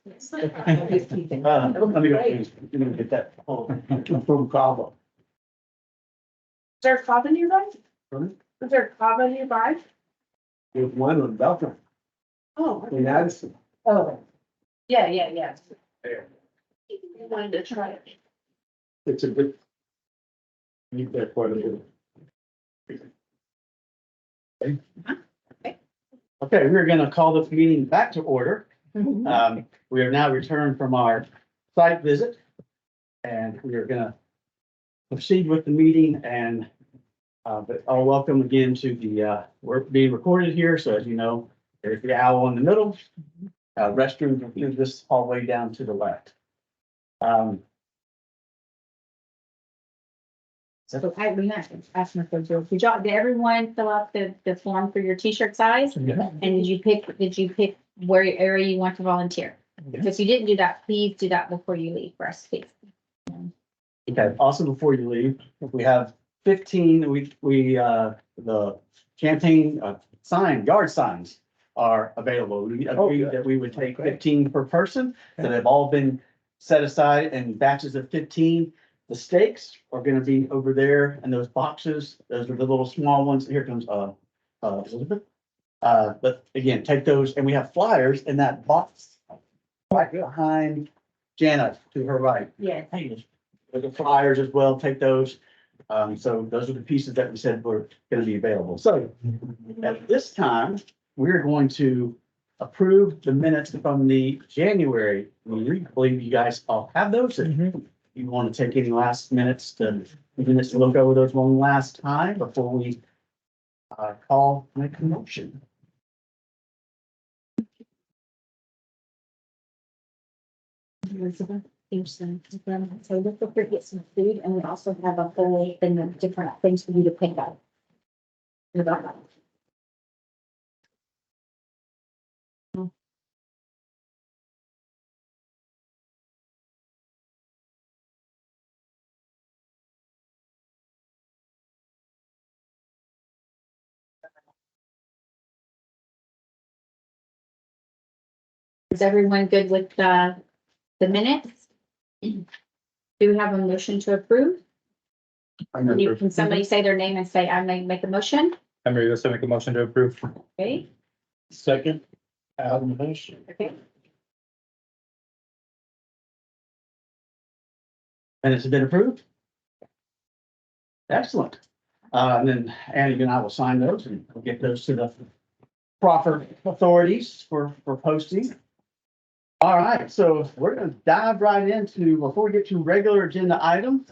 Let me get that. From Cabo. Is there a Cava nearby? Huh? Is there a Cava nearby? There's one on Belton Oh. in Addison. Oh. Yeah. There. I wanted to try it. It's a good. Need that quite a bit. Okay, we're gonna call this meeting back to order. We are now returned from our site visit. And we are gonna proceed with the meeting and, but I'll welcome again to the, we're being recorded here. So as you know, there's the owl in the middle. Restrooms are through this hallway down to the left. So I, we're not asking for Joe. Did everyone fill out the form for your t-shirt size? Yeah. And did you pick where area you want to volunteer? If you didn't do that, please do that before you leave for us, please. Okay, also before you leave, we have 15, the campaign yard signs are available. We agreed that we would take 15 per person. So they've all been set aside in batches of 15. The stakes are gonna be over there in those boxes. Those are the little small ones. Here comes Elizabeth. But again, take those, and we have flyers in that box right behind Jana to her right. Yeah. There's the flyers as well, take those. So those are the pieces that we said were gonna be available. So at this time, we're going to approve the minutes from the January meeting. I believe you guys all have those. If you want to take any last minutes to look over those one last time before we make a motion. Elizabeth, Houston, so look for get some food, and we also have a whole thing of different things for you to pick up. Is everyone good with the minutes? Do we have a motion to approve? Can somebody say their name and say, I may make a motion? I'm ready to make a motion to approve. Okay, Second, motion. okay. And it's been approved? Excellent. And then Annie and I will sign those and we'll get those to the proper authorities for posting. All right, so we're gonna dive right into, before we get to regular agenda items.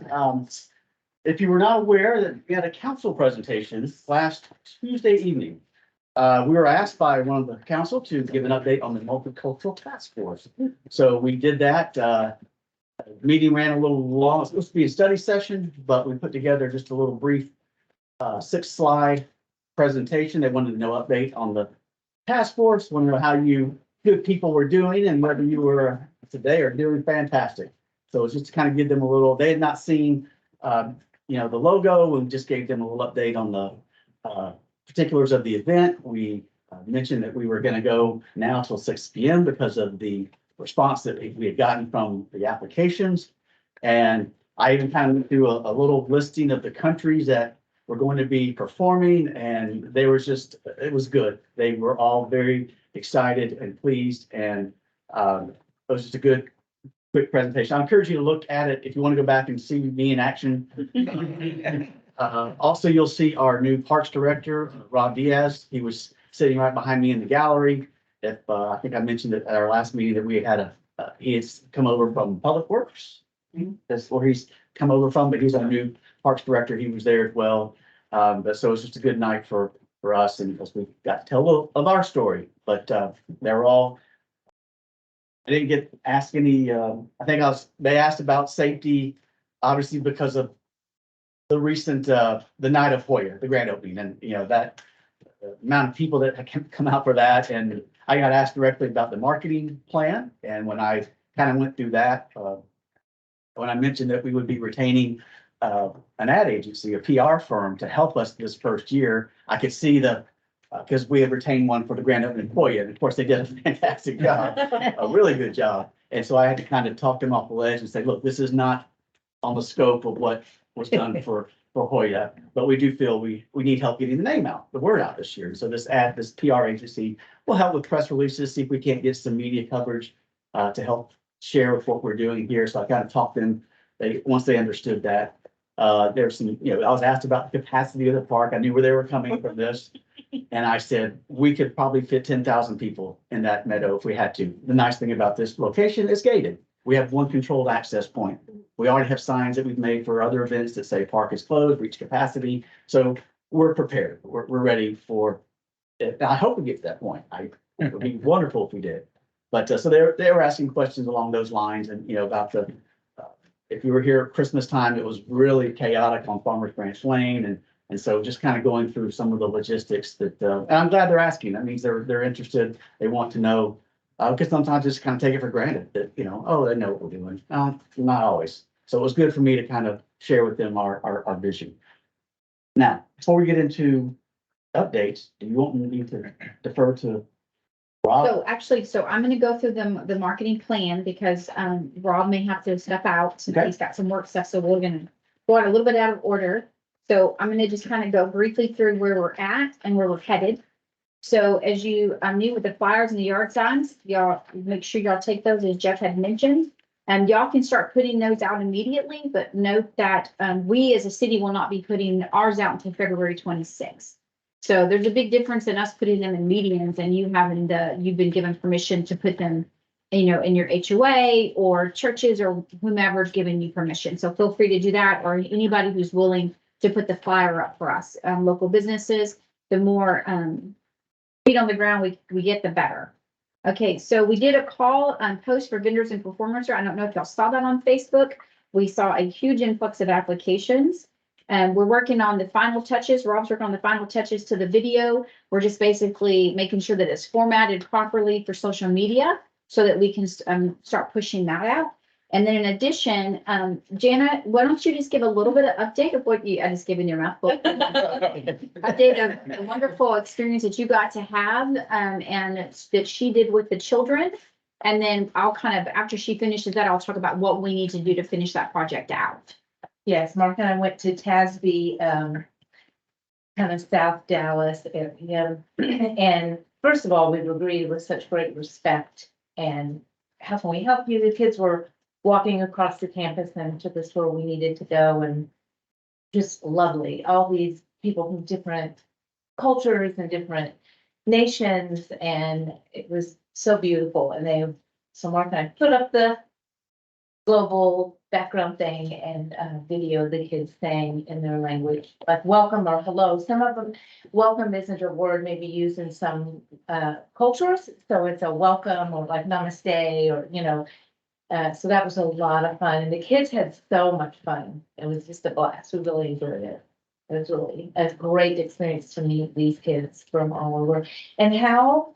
If you were not aware that we had a council presentation last Tuesday evening. We were asked by one of the council to give an update on the multicultural task force. So we did that. The meeting ran a little long. It's supposed to be a study session, but we put together just a little brief 6-slide presentation. They wanted to know update on the task force, wanted to know how you good people were doing and whether you were today are doing fantastic. So it's just to kind of give them a little, they had not seen, the logo. We just gave them a little update on the particulars of the event. We mentioned that we were going to go now till 6 p.m. because of the response that we had gotten from the applications. And I even kind of went through a little listing of the countries that were going to be performing, and they were just, it was good. They were all very excited and pleased, and it was just a good, quick presentation. I encourage you to look at it if you want to go back and see me in action. Also, you'll see our new Parks Director, Rob Diaz. He was sitting right behind me in the gallery. If I think I mentioned it at our last meeting that we had he has come over from Public Works. That's where he's come over from, but he's our new Parks Director. He was there as well. But so it's just a good night for us, and because we got to tell a little of our story. But they're all. I didn't get asked any. I think they asked about safety, obviously because of the recent the night of Hoya, the grand opening, and that amount of people that come out for that. And I got asked directly about the marketing plan, and when I kind of went through that, when I mentioned that we would be retaining an ad agency, a PR firm, to help us this first year, I could see the because we had retained one for the grand opening employee, and of course, they did a fantastic job, a really good job. And so I had to kind of talk them off the ledge and say, look, this is not on the scope of what was done for Hoya, but we do feel we need help getting the name out, the word out this year. So this PR agency will help with press releases, see if we can't get some media coverage to help share with what we're doing here. So I kind of talked them, once they understood that, there's some, I was asked about the capacity of the park. I knew where they were coming from this. And I said, we could probably fit 10,000 people in that meadow if we had to. The nice thing about this location is gated. We have one controlled access point. We already have signs that we've made for other events that say park is closed, reach capacity. So we're prepared. We're ready for it. I hope we get to that point. It would be wonderful if we did. But so they were asking questions along those lines and, about if you were here at Christmas time, it was really chaotic on Farmers Branch Lane. And so just kind of going through some of the logistics that, and I'm glad they're asking. That means they're interested. They want to know. Because sometimes just kind of take it for granted that, oh, they know what we're doing. No, not always. So it was good for me to kind of share with them our vision. Now, before we get into updates, do you want me to defer to Rob? So I'm gonna go through the marketing plan because, Rob may have to step out since Okay. he's got some work stuff, so we're gonna go a little bit out of order. So I'm gonna just kind of go briefly through where we're at and where we're headed. So as you knew with the flyers and the yard signs, y'all make sure y'all take those as Jeff had mentioned. And y'all can start putting those out immediately, but note that we as a city will not be putting ours out until February 26th. So there's a big difference in us putting them in medians and you've been given permission to put them, in your HOA or churches or whomever's giving you permission. So feel free to do that, or anybody who's willing to put the flyer up for us. Local businesses, the more feet on the ground we get, the better. Okay, so we did a call post for vendors and performers. I don't know if y'all saw that on Facebook. We saw a huge influx of applications. And we're working on the final touches. Rob's working on the final touches to the video. We're just basically making sure that it's formatted properly for social media so that we can start pushing that out. And then in addition, Jana, why don't you just give a little bit of update of what I just gave in your mouth. Update of the wonderful experience that you got to have and that she did with the children. And then I'll kind of, after she finishes that, I'll talk about what we need to do to finish that project out. Yes, Mark and I went to Tasby, kind of South Dallas area. And first of all, we were greeted with such great respect and how can we help you? The kids were walking across the campus and took us where we needed to go and just lovely. All these people from different cultures and different nations, and it was so beautiful. And so Mark and I put up the global background thing and video the kids saying in their language, like welcome or hello. Some of them, welcome isn't a word maybe used in some cultures. So it's a welcome or like namaste or, so that was a lot of fun. And the kids had so much fun. It was just a blast. We really enjoyed it. It was really a great experience to meet these kids from all over and how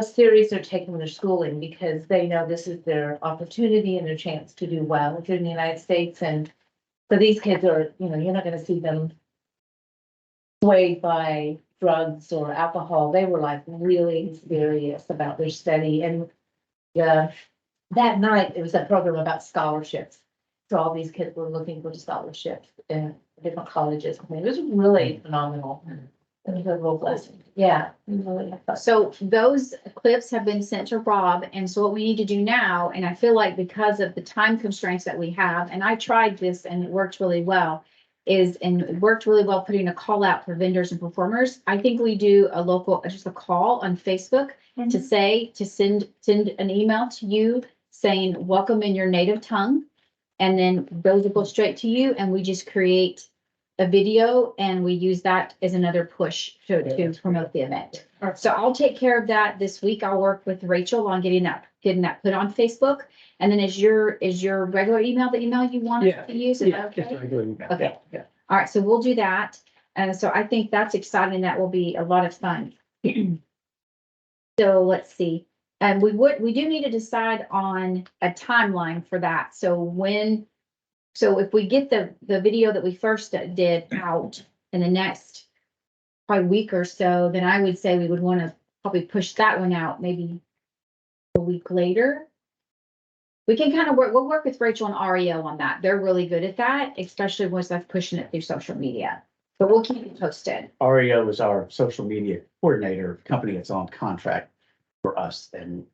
serious they're taking their schooling because they know this is their opportunity and their chance to do well here in the United States. And so these kids are, you're not going to see them swayed by drugs or alcohol. They were like really serious about their study. And that night, it was a program about scholarships. So all these kids were looking for scholarships in different colleges. I mean, it was really phenomenal. It was a real blessing. Yeah. Really so those clips have been sent to Rob. And so what we need to do now, and I feel like because of the time constraints that we have, and I tried this and it worked really well, putting a call out for vendors and performers. I think we do just a call on Facebook to send an email to you saying welcome in your native tongue. And then those will go straight to you and we just create a video and we use that as another push to promote the event. So I'll take care of that this week. I'll work with Rachel on getting that put on Facebook. And then is your regular email the email you want to use? Is that okay? Okay. Yeah. All right. So we'll do that. And so I think that's exciting. That will be a lot of fun. So let's see. And we do need to decide on a timeline for that. So if we get the video that we first did out in the next probably week or so, then I would say we would want to probably push that one out maybe a week later. We can kind of we'll work with Rachel and REO on that. They're really good at that, especially once I'm pushing it through social media. But we'll keep you posted. REO is our social media coordinator, company that's on contract for us. And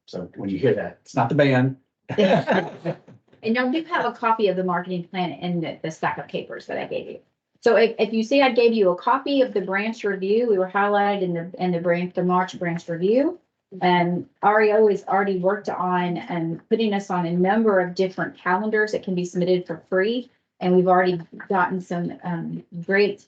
so when you hear that, it's not the band. And I do have a copy of the marketing plan in the stack of papers that I gave you. So if you see I gave you a copy of the branch review, we were highlighted in the March branch review. And REO has already worked on and putting us on a number of different calendars that can be submitted for free. And we've already gotten some great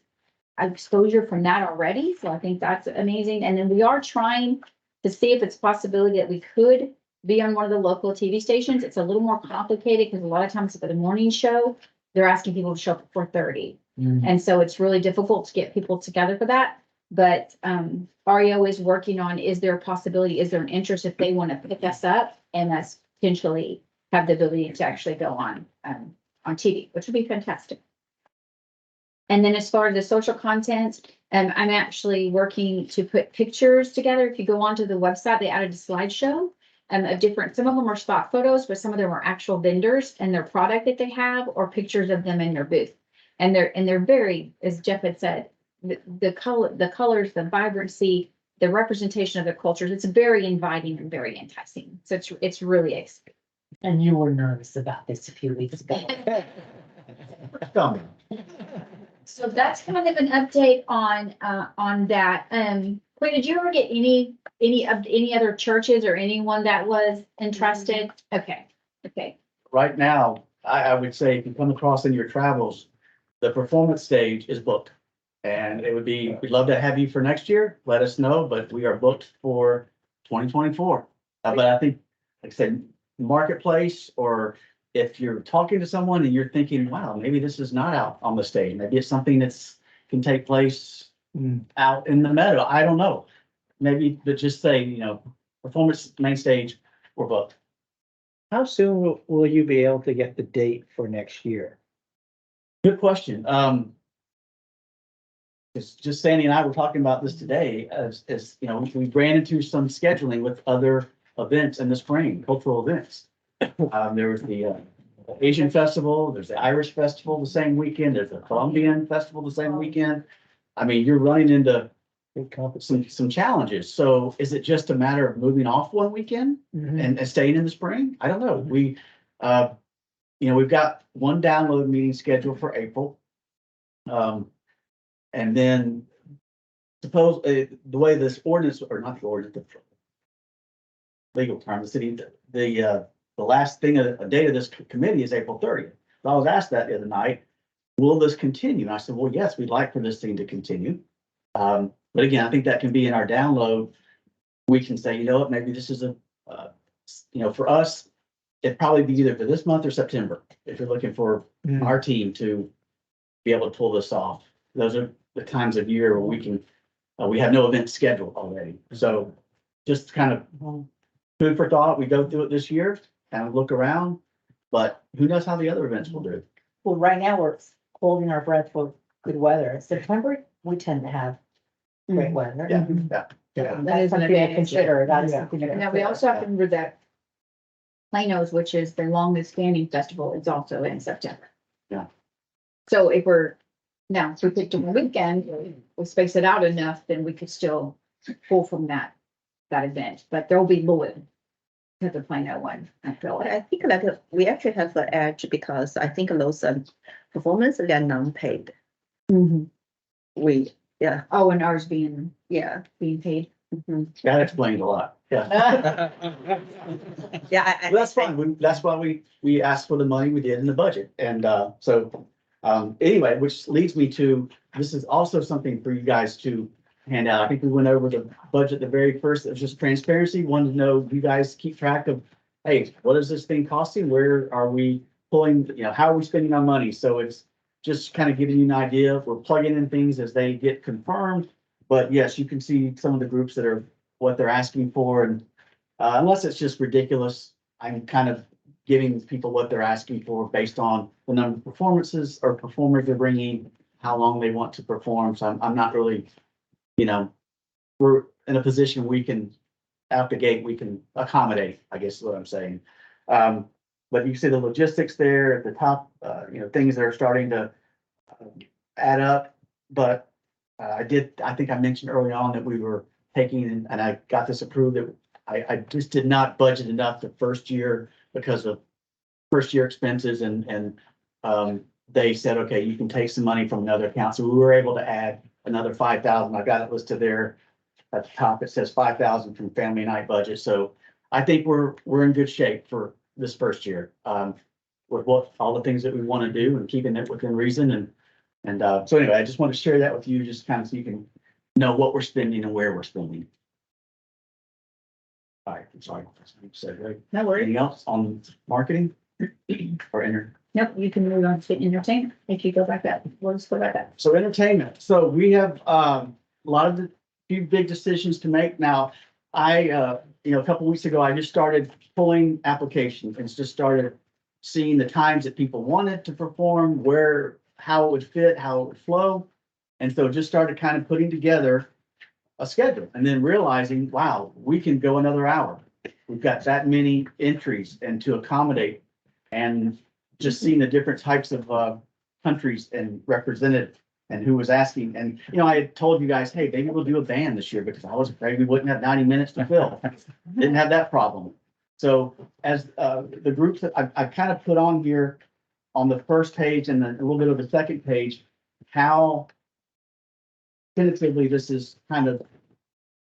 exposure from that already. So I think that's amazing. And then we are trying to see if it's a possibility that we could be on one of the local TV stations. It's a little more complicated because a lot of times for the morning show, they're asking people to show up at 4:30. And so it's really difficult to get people together for that. But REO is working on, is there a possibility, is there an interest if they want to pick us up and us potentially have the ability to actually go on TV, which would be fantastic. And then as far as the social content, I'm actually working to put pictures together. If you go onto the website, they added a slideshow of different, some of them are stock photos, but some of them are actual vendors and their product that they have or pictures of them in their booth. And they're very, as Jeff had said, the colors, the vibrancy, the representation of the cultures, it's very inviting and very enticing. So it's really exciting. And you were nervous about this a few weeks ago. So that's kind of an update on that. Wait, did you ever get any other churches or anyone that was interested? Okay. Right now, I would say if you come across in your travels, the performance stage is booked. And we'd love to have you for next year. Let us know, but we are booked for 2024. But I think, like I said, marketplace, or if you're talking to someone and you're thinking, wow, maybe this is not out on the stage. Maybe it's something can take place out in the meadow. I don't know. Maybe, but just say, performance main stage, we're booked. How soon will you be able to get the date for next year? Good question. It's just Sandy and I were talking about this today as we ran into some scheduling with other events in the spring, cultural events. There was the Asian Festival, there's the Irish Festival the same weekend, there's the Colombian Festival the same weekend. I mean, you're running into some challenges. So is it just a matter of moving off one weekend and staying in the spring? I don't know. We've got one download meeting scheduled for April. And then suppose the way this ordinance, or not the ordinance, the legal term, the last thing, a date of this committee is April 30th. So I was asked that the other night, will this continue? And I said, well, yes, we'd like for this thing to continue. But again, I think that can be in our download. We can say, maybe this is for us, it'd probably be either for this month or September, if you're looking for our team to be able to pull this off. Those are the times of year where we have no event scheduled already. So just kind of food for thought. We go through it this year and look around, but who knows how the other events will do. Well, right now we're holding our breath for good weather. September, we tend to have great weather. Yeah. That is something to consider. That is something to And now we also have to remember that Plano's, which is the longest standing festival, is also in September. Yeah. So if we picked a weekend, we space it out enough, then we could still pull from that event, but there'll be Lloyd to the Plano one, I feel But like. I think that we actually have an edge because I think those performances, they are non-paid. Oh, and ours being paid. That explains a lot. Yeah. Yeah. That's fine. That's why we asked for the money we did in the budget. And anyway, which leads me to, this is also something for you guys to hand out. I think we went over the budget, the very first, it was just transparency. Wanted to know, you guys keep track of, hey, what is this thing costing? Where are we pulling, how are we spending our money? So it's just kind of giving you an idea. We're plugging in things as they get confirmed. But yes, you can see some of the groups that are what they're asking for. And unless it's just ridiculous, I'm kind of giving people what they're asking for based on the number of performances or performers they're bringing, how long they want to perform. So I'm not really, you know, we're in a position we can, out the gate, we can accommodate, I guess is what I'm saying. But you see the logistics there at the top, things that are starting to add up. But I think I mentioned early on that we were taking, and I got this approved, that I just did not budget enough the first year because of first year expenses and they said, okay, you can take some money from another account. So we were able to add another 5,000. I got it listed there at the top. It says 5,000 from family night budget. So I think we're in good shape for this first year. With what all the things that we want to do and keeping it within reason. And so anyway, I just want to share that with you, just kind of so you can know what we're spending and where we're spending. All right, I'm sorry. Said, right. No worries. Anything else on marketing or Nope, you can move on to entertainment. If you go back up, we'll just go back up. So entertainment. So we have a lot of the few big decisions to make now. A couple weeks ago, I just started pulling applications and just started seeing the times that people wanted to perform, how it would fit, how it would flow. And so just started kind of putting together a schedule and then realizing, wow, we can go another hour. We've got that many entries and to accommodate, and just seeing the different types of countries and represented and who was asking. And, I had told you guys, hey, maybe we'll do a band this year because I was afraid we wouldn't have 90 minutes to fill. Didn't have that problem. So as the groups that I've kind of put on here on the first page and then a little bit of the second page, how tentatively this is kind of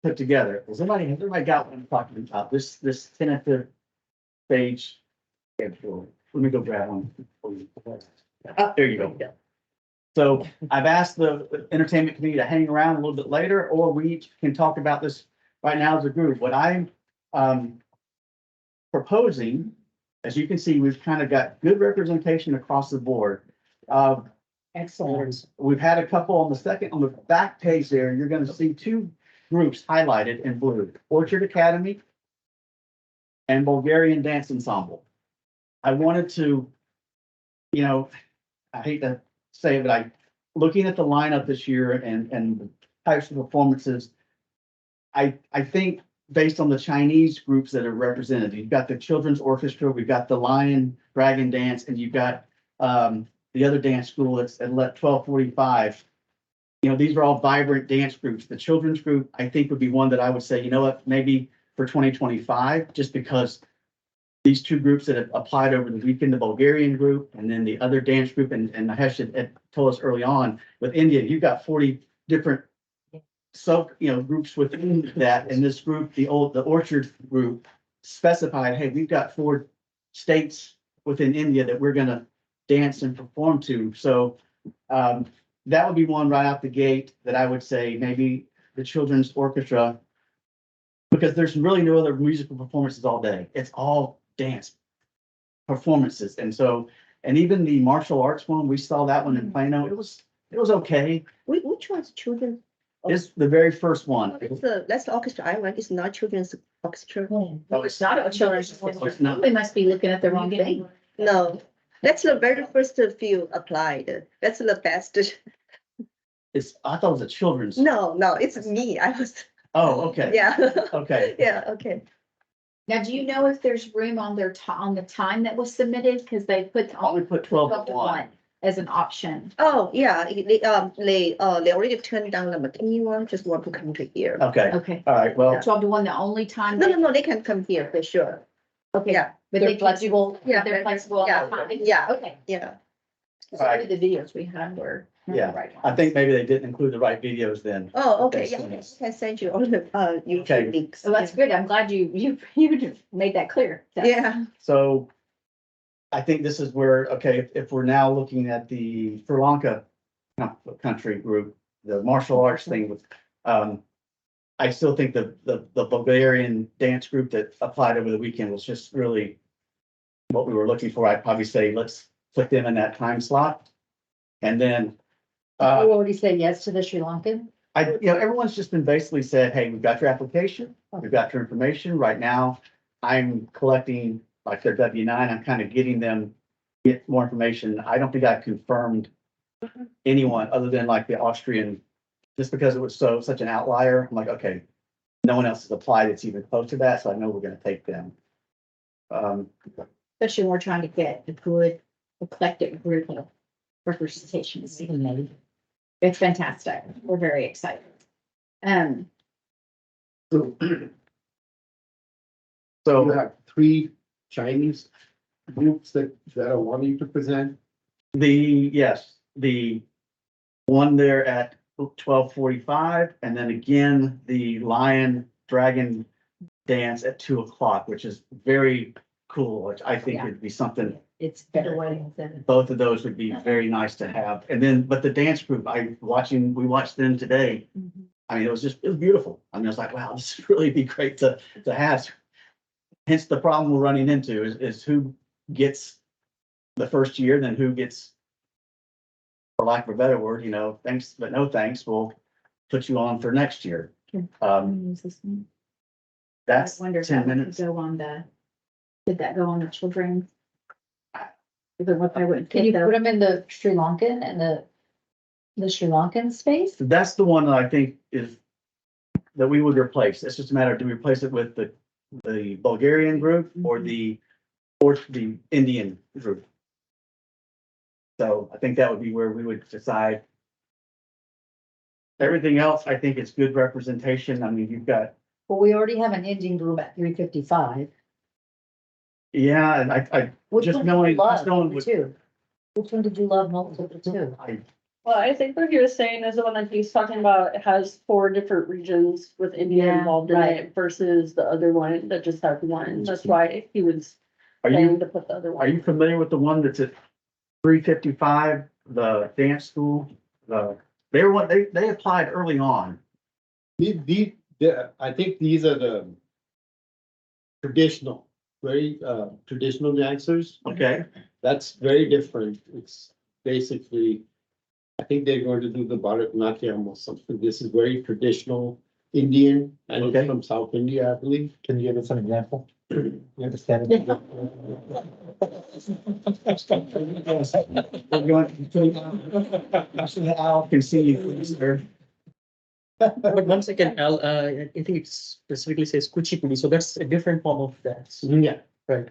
put together. Has everybody got what I'm talking about? This tentative page. Let me go grab one. There you go. So I've asked the entertainment committee to hang around a little bit later, or we each can talk about this right now as a group. What I'm proposing, as you can see, we've kind of got good representation across the board. Excellent. We've had a couple on the back page there. You're going to see two groups highlighted in blue: Orchard Academy and Bulgarian Dance Ensemble. I wanted to, I hate to say it, but looking at the lineup this year and the types of performances, I think based on the Chinese groups that are represented, you've got the children's orchestra, we've got the Lion Dragon Dance, and you've got the other dance school that's at 12:45. These are all vibrant dance groups. The children's group, I think, would be one that I would say, maybe for 2025, just because these two groups that have applied over the weekend, the Bulgarian group and then the other dance group, and Mahesh had told us early on with India, you've got 40 different groups within that. And this group, the Orchard group, specified, hey, we've got 4 states within India that we're going to dance and perform to. So that would be one right out the gate that I would say maybe the children's orchestra, because there's really no other musical performances all day. It's all dance performances. And even the martial arts one, we saw that one in Plano. It was okay. Which one's children? It's the very first one. That's the orchestra I went. It's not children's orchestra. Oh, It's not a children's. It's not. We must be looking at the wrong thing. No, that's the very first few applied. That's the best. I thought it was a children's. No, it's me. I was, Oh, okay. yeah. Okay. Yeah, okay. Now, do you know if there's room on on the time that was submitted? Because they put Only put 12 to 1. as an option. Oh, yeah, they already turned down the McKinney one, just want to come to here. Okay. Okay. All right. Well, 12 to 1, the only time. No, they can come here for sure. Okay, Yeah, but They're they flexible. Yeah, they're flexible on Yeah, the time. yeah. Okay. yeah. So maybe the videos we had were. not the Yeah, right I ones. think maybe they didn't include the right videos then. Oh, okay, That's yeah, I nice. can send you all the Okay. YouTube links. So that's good. I'm glad you made that clear. Yeah, So I think this is where, okay, if we're now looking at the Sri Lanka country group, the martial arts thing with, I still think the Bulgarian dance group that applied over the weekend was just really what we were looking for. I'd probably say, let's put them in that time slot. And then, You already said yes to the Sri Lankan? everyone's just been basically said, hey, we've got your application, we've got your information. Right now, I'm collecting like their W-9. I'm kind of getting more information. I don't think I confirmed anyone other than like the Austrian, just because it was such an outlier. I'm like, okay, no one else has applied. It's even close to that, so I know we're gonna take them. Especially when we're trying to get a good eclectic group of representation. It's fantastic. We're very excited. So You have three Chinese groups that are wanting to present. yes, the one there at 12:45, and then again, the lion dragon dance at 2 o'clock, which is very cool, which I think Yeah. would be something, It's better weddings than. both of those would be very nice to have. And then, but the dance group, we watched them today. I mean, it was beautiful. I mean, I was like, wow, this would really be great to have. Hence the problem we're running into is who gets the first year, then who gets, for lack of a better word, thanks, but no thanks, we'll put you on for next year. That's I wonder if 10 that would minutes. go on did that go on the children? Even what I would. Can you put them in the Sri Lankan and the Sri Lankan space? That's the one that I think is, that we would replace. It's just a matter of, do we replace it with the Bulgarian group or the Indian group? So I think that would be where we would decide. Everything else, I think it's good representation. I mean, you've got, Well, we already have an Indian group at 3:55. yeah, and I Which Just one did you knowing- love just knowing of what- the two? Which one did you love most of the two? Well, I think what he was saying is the one that he's talking about has 4 different regions with India Yeah, involved in right. it versus the other one that just had one. That's why he was Are saying you, to put the other are one. you familiar with the one that's at 3:55, the dance school? They applied early on. I think these are the traditional, very traditional dancers. Okay, That's very different. It's basically, I think they're going to do the Bharatanatyam or something. This is very traditional Indian, and Okay. it's from South India, I believe. Can you give us an example? You understand? we're going so the owl can see you, please, sir. But one second, Al, I think it specifically says Kuchipudi, so that's a different form of dance, Yeah. right?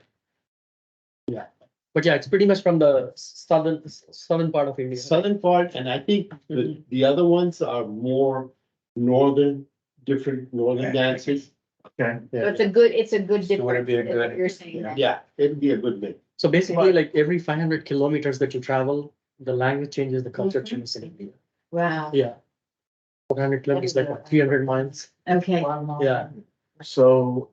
Yeah. But yeah, it's pretty much from the southern part of India. Southern part, and I think the other ones are more northern, different northern dances. Okay, So it's a good So would it difference. be a is what good- You're saying that. Yeah, it'd be a good mix. So basically, But- like every 500 kilometers that you travel, the language changes, the culture changes in India. Wow. Yeah. 400 kilometers, like what, 300 miles. Okay. Yeah. so,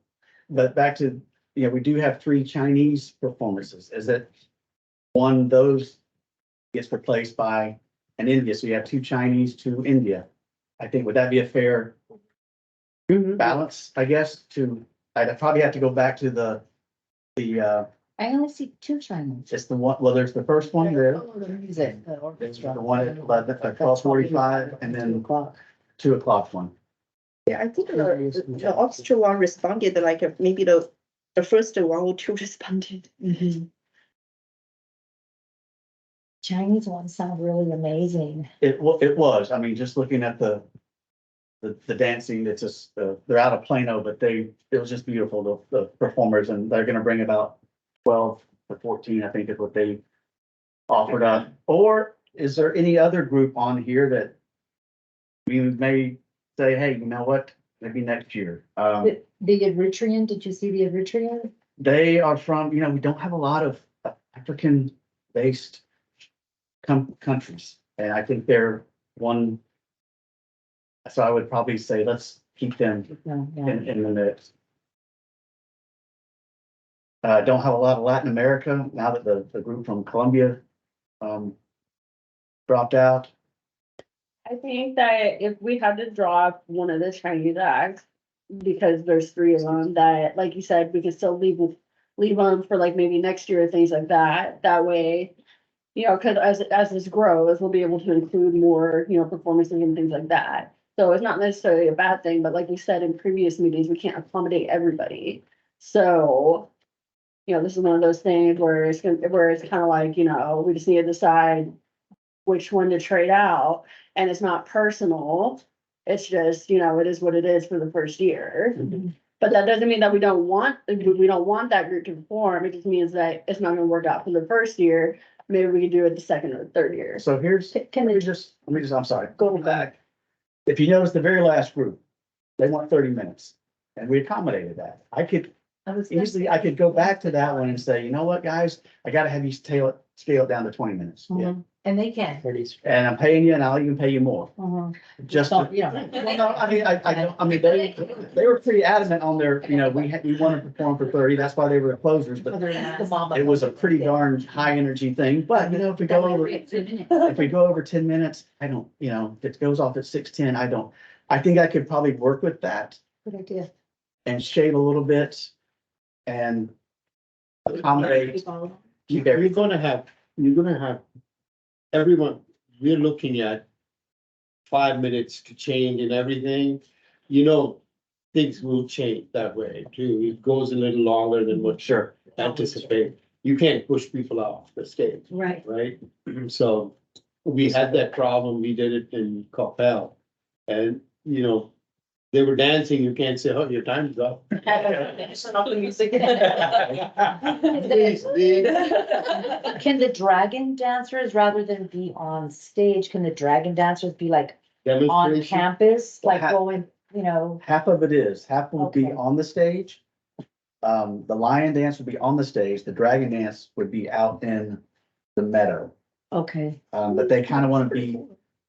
but back to, we do have 3 Chinese performances. Is it one, those gets replaced by an India, so you have 2 Chinese, 2 India. I think, would that be a fair balance, I guess, I'd probably have to go back to the, I only see 2 Chinese. it's the one, well, there's the first one there. Oh, the music, the There's orchestra. the one at 12:45, and then 2 o'clock one. Yeah, I think the Austrian one responded like maybe the first 1 or 2 responded. Chinese ones sound really amazing. It was, I mean, just looking at the dancing, it's just, they're out of Plano, but it was just beautiful, the performers, and they're gonna bring about 12 to 14, I think is what they offered up. Or is there any other group on here that we may say, hey, you know what, maybe next year? The Eritrean, did you see the Eritrean? They are from, we don't have a lot of African-based countries, and I think they're one. So I would probably say, let's keep them No, yeah. in the mix. Don't have a lot of Latin America now that the group from Colombia dropped out. I think that if we had to drop one of the Chinese acts, because there's 3 of them, that, like you said, we could still leave them for like maybe next year, things like that. That way, cause as this grows, we'll be able to include more, performances and things like that. So it's not necessarily a bad thing, but like we said in previous meetings, we can't accommodate everybody. So, this is one of those things where it's kind of like, we just need to decide which one to trade out, and it's not personal. It's just, you know, it is what it is for the first year. But that doesn't mean that we don't want that group to perform. It just means that it's not gonna work out for the first year. Maybe we can do it the second or third year. So here's, Can let they me just, I'm sorry. Go back. If you notice the very last group, they want 30 minutes and we accommodated that. I could easily, I could go back to that one and say, you know what, guys, I gotta have you scale it down to 20 minutes. Yeah. And they can. And I'm paying you and I'll even pay you more. Just, to- Yeah. well, no, I mean, I don't, I mean, they were pretty adamant on their, you know, we want to perform for 30. That's why they were closers, but it was a pretty darn high energy thing. But, you know, if we go over, if we go over 10 minutes, I don't, you know, if it goes off at 6:10, I think I could probably work with that Good idea. and shave a little bit and accommodate, keep You're everything. gonna have everyone, we're looking at 5 minutes to change and everything. You know, things will change that way too. It goes a little longer than what Sure. anticipate. You can't push people off the stage, Right. right? So we had that problem. We did it in Coppell. And, you know, they were dancing. You can't say, oh, your time's up. Can the dragon dancers, rather than be on stage, can the dragon dancers be like on Demonstration. campus, like Ha- going, you know? Half of it is, half will be Okay. on the stage. The lion dance would be on the stage, the dragon dance would be out in the meadow. Okay, But they kind of want to be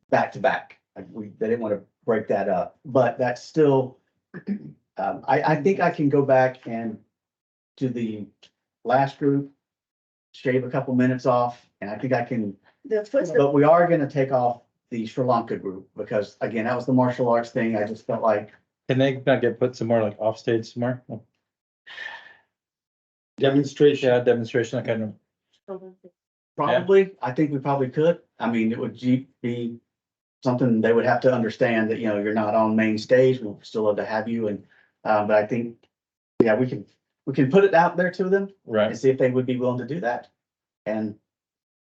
back to back. Like they didn't want to break that up, but that's still, I think I can go back and do the last group, shave a couple minutes off, and I think I can, The first, but we are gonna take off the Sri Lanka group because again, that was the martial arts thing. I just felt like, Can they not get put somewhere like off stage somewhere? Demonstration. Yeah, demonstration, that kind of, probably, I think we probably could. I mean, it would be something they would have to understand that, you know, you're not on main stage. We'll still love to have you and, but I think, yeah, we can put it out there to them right? and see if they would be willing to do that. And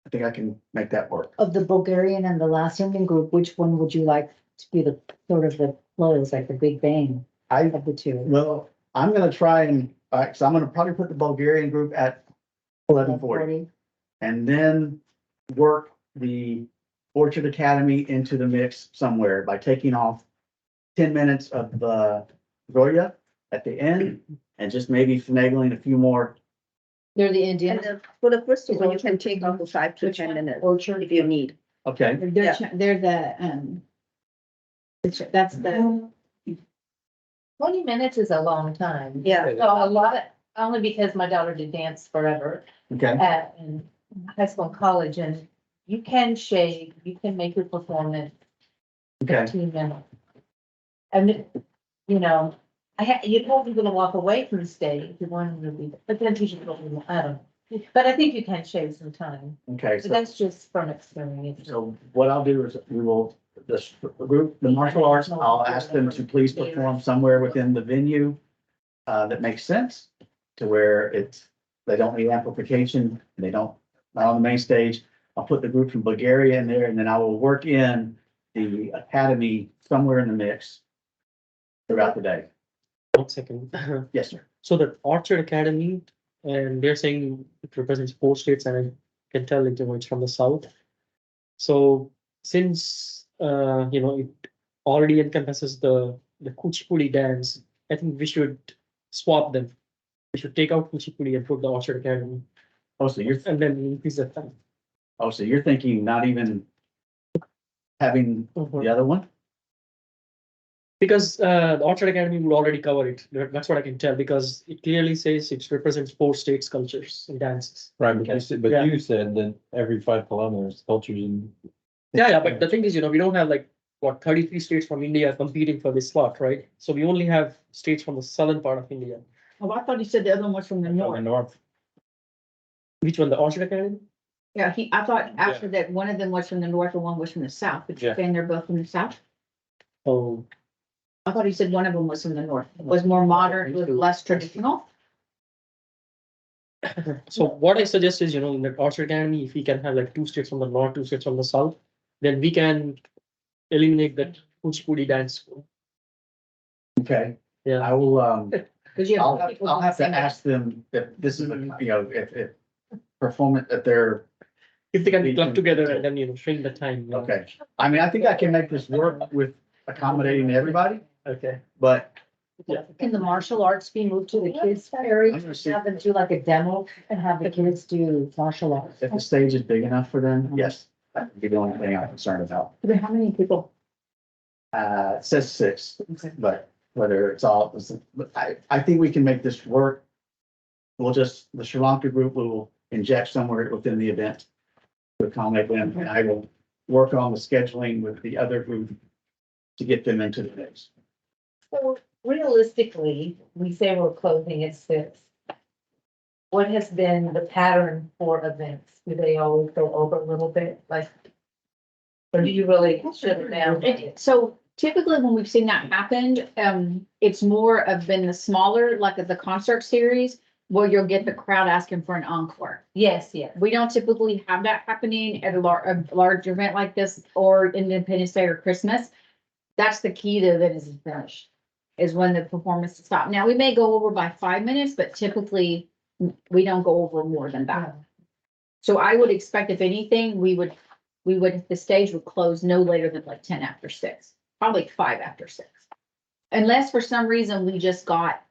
I think I can make that work. of the Bulgarian and the last Indian group, which one would you like to be the sort of the close, like the big bang I, of the two? well, I'm gonna try and, so I'm gonna probably put the Bulgarian group at 11:40 and then work the Orchard Academy into the mix somewhere by taking off 10 minutes of the Goya at the end and just maybe finagling a few more. They're the and Indian. for the first one, you can take off the 5 to 10 minutes Orchard. if you need. Okay, They're that's the, 20 minutes is a long time. Yeah. So a lot, only because my daughter did dance forever okay, in high school and college, and you can shave, you can make your performance okay. 15 minutes. And, you know, you're probably gonna walk away from the stage, you want to be, but then you should go, I don't know. But I think you can shave some time, Okay, but so, that's just from experience. so what I'll do is we will, this group, the martial arts, I'll ask them to please perform somewhere within the venue that makes sense to where they don't need amplification, and they don't, not on the main stage. I'll put the group from Bulgaria in there and then I will work in the academy somewhere in the mix throughout the day. 1 second. Yes, sir. So the Orchard Academy, and they're saying it represents 4 states, and I can tell it, you know, it's from the south. So since, you know, it already encompasses the Kuchipudi dance, I think we should swap them. We should take out Kuchipudi and put the Orchard Academy, Oh, so you're, and then increase the time. oh, so you're thinking not even having the other one? Because the Orchard Academy would already cover it. That's what I can tell, because it clearly says it represents 4 states' cultures and dances. Right, but you said, Yeah. you said that every 5 kilometers, cultures in. Yeah, but the thing is, you know, we don't have like, what, 33 states from India competing for this slot, right? So we only have states from the southern part of India. oh, I thought he said the other one was from the From the north. north. Which one, the Orchard Academy? Yeah, I thought after that, one of them was from the north and one was from the south, but you're Yeah. saying they're both from the south? Oh, I thought he said one of them was from the north, was more modern, was less traditional. So what I suggest is, in the Orchard Academy, if we can have like 2 states from the north, 2 states from the south, then we can eliminate that Kuchipudi dance school. Okay, Yeah, I will, Cause you have people I'll doing have the to same ask them if this is, if performance, if they're, if they can club together and then, shrink the time. okay. I mean, I think I can make this work with accommodating everybody, Okay. but Can the martial arts be moved to the kids area? I'm gonna see Have them do like a demo and have the kids do martial arts? if the stage is big enough for them, yes. That would be the only thing I'm concerned about. How many people? It says 6, but whether it's all, I think we can make this work. We'll just, the Sri Lanka group will inject somewhere within the event to accommodate them, and I will work on the scheduling with the other group to get them into the mix. So realistically, we say we're closing at 6. What has been the pattern for events? Do they always go over a little bit, like? Or do you really shut it down? So typically when we've seen that happen, it's more of been the smaller, like of the concert series, where you'll get the crowd asking for an encore. Yes, yes. We don't typically have that happening at a large event like this or Independence Day or Christmas. That's the key to the event is finished, is when the performance stops. Now, we may go over by 5 minutes, but typically we don't go over more than that. So I would expect if anything, the stage would close no later than like 10 after 6, probably 5 after 6. Unless for some reason we just got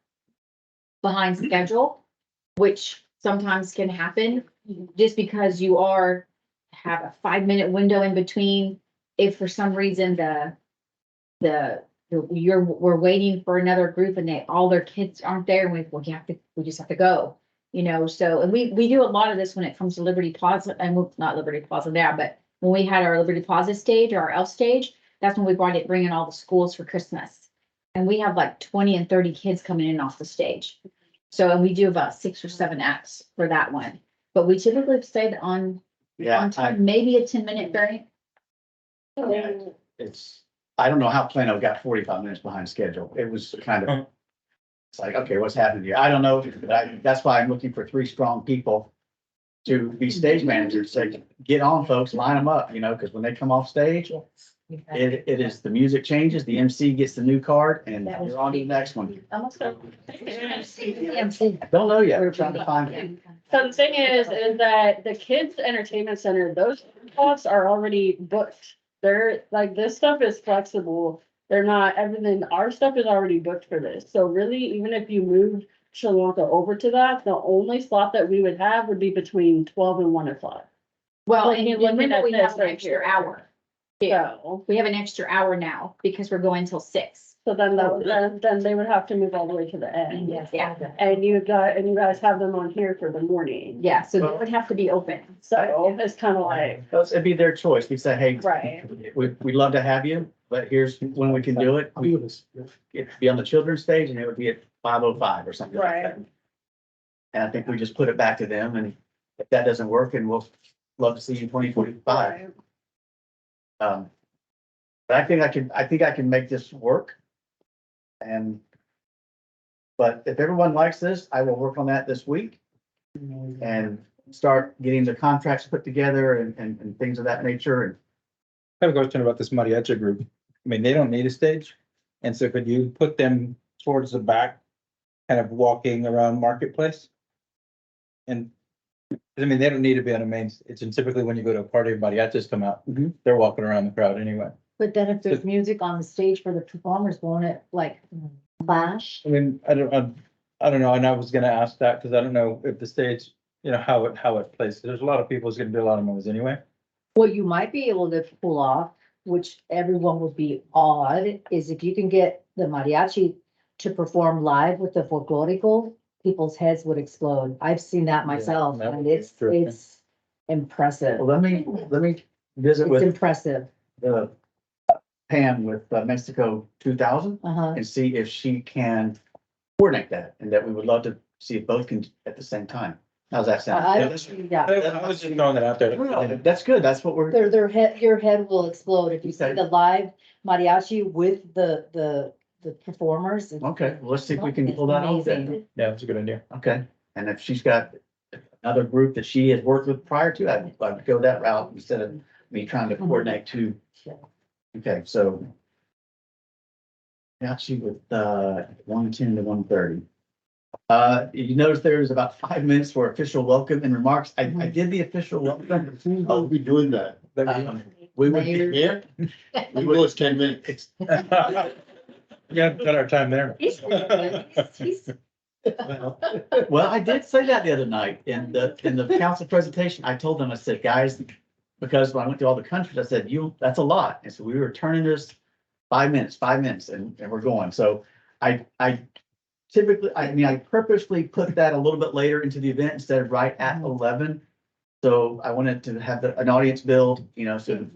behind schedule, which sometimes can happen, just because you have a 5-minute window in between. If for some reason we're waiting for another group and all their kids aren't there, and we just have to go, so, and we do a lot of this when it comes to Liberty Plaza, and not Liberty Plaza now, but when we had our Liberty Plaza stage or our elf stage, that's when we bring in all the schools for Christmas. And we have like 20 and 30 kids coming in off the stage. So, and we do about 6 or 7 acts for that one, but we typically stay on time, maybe a 10-minute break. I don't know how Plano got 45 minutes behind schedule. It was kind of, it's like, okay, what's happening here? I don't know, but that's why I'm looking for 3 strong people to be stage managers, say, get on, folks, line them up, because when they come off stage, it is, the music changes, the MC gets the new card, and you're on to the next one. Don't know yet, we're trying to find it. So the thing is that the kids' entertainment center, those spots are already booked. They're like, this stuff is flexible. They're not, everything, our stuff is already booked for this. So really, even if you moved Sri Lanka over to that, the only slot that we would have would be between 12 and 1 o'clock. Well, Like, and you're looking remember, at we this have an right extra here. hour. So, We have an extra hour now because we're going till 6. so then then they would have to move all the way to the end. Yes. Yeah. And you guys have them on here for the morning. Yeah, so they would have to be open. So it's kind of like, It'd be their choice. We say, hey, right. we'd love to have you, but here's when we can do it. It'd be on the children's stage, and it would be at 5:05 or something like that. And I think we just put it back to them, and if that doesn't work, and we'll love to see you in 2045. But I think I can make this work. But if everyone likes this, I will work on that this week and start getting the contracts put together and things of that nature. And I have a question about this mariachi group. I mean, they don't need a stage. And so could you put them towards the back, kind of walking around Marketplace? And, I mean, they don't need to be on a main, it's typically when you go to a party, mariachis come out, they're walking around the crowd anyway. But then if there's music on the stage for the performers, won't it like clash? I mean, I don't know, and I was gonna ask that, because I don't know if the stage, how it plays. There's a lot of people, it's gonna be a lot of noise anyway. What you might be able to pull off, which everyone would be odd, is if you can get the mariachi to perform live with the folklorico, people's heads would explode. I've seen that myself, that and would be it's interesting. impressive. well, let me visit It's with impressive. the Pam with Mexico 2000 Uh-huh. and see if she can coordinate that, and that we would love to see if both can at the same time. How's that sound? I don't see that. I was just throwing that out there. No, that's good. That's what we're. Your head will explode if you see Okay. the live mariachi with the performers. Okay, well, let's see if we can pull that off then. Amazing. Yeah, that's a good idea. Okay, and if another group that she has worked with prior to, I'd go that route instead of me trying to coordinate two. Okay, so. Got you with, 1:10 to 1:30. You notice there's about 5 minutes for official welcome and remarks. I did the official welcome. I'll be doing that. We would Mayor. be Yeah? We go, it's 10 minutes. Yeah, got our time there. He's- Well, I did say that the other night in the council presentation. I told them, I said, guys, because when I went to all the countries, I said, that's a lot. And so we were turning this 5 minutes, and we're going. So I typically, I purposely put that a little bit later into the event instead of right at 11. So I wanted to have an audience build, so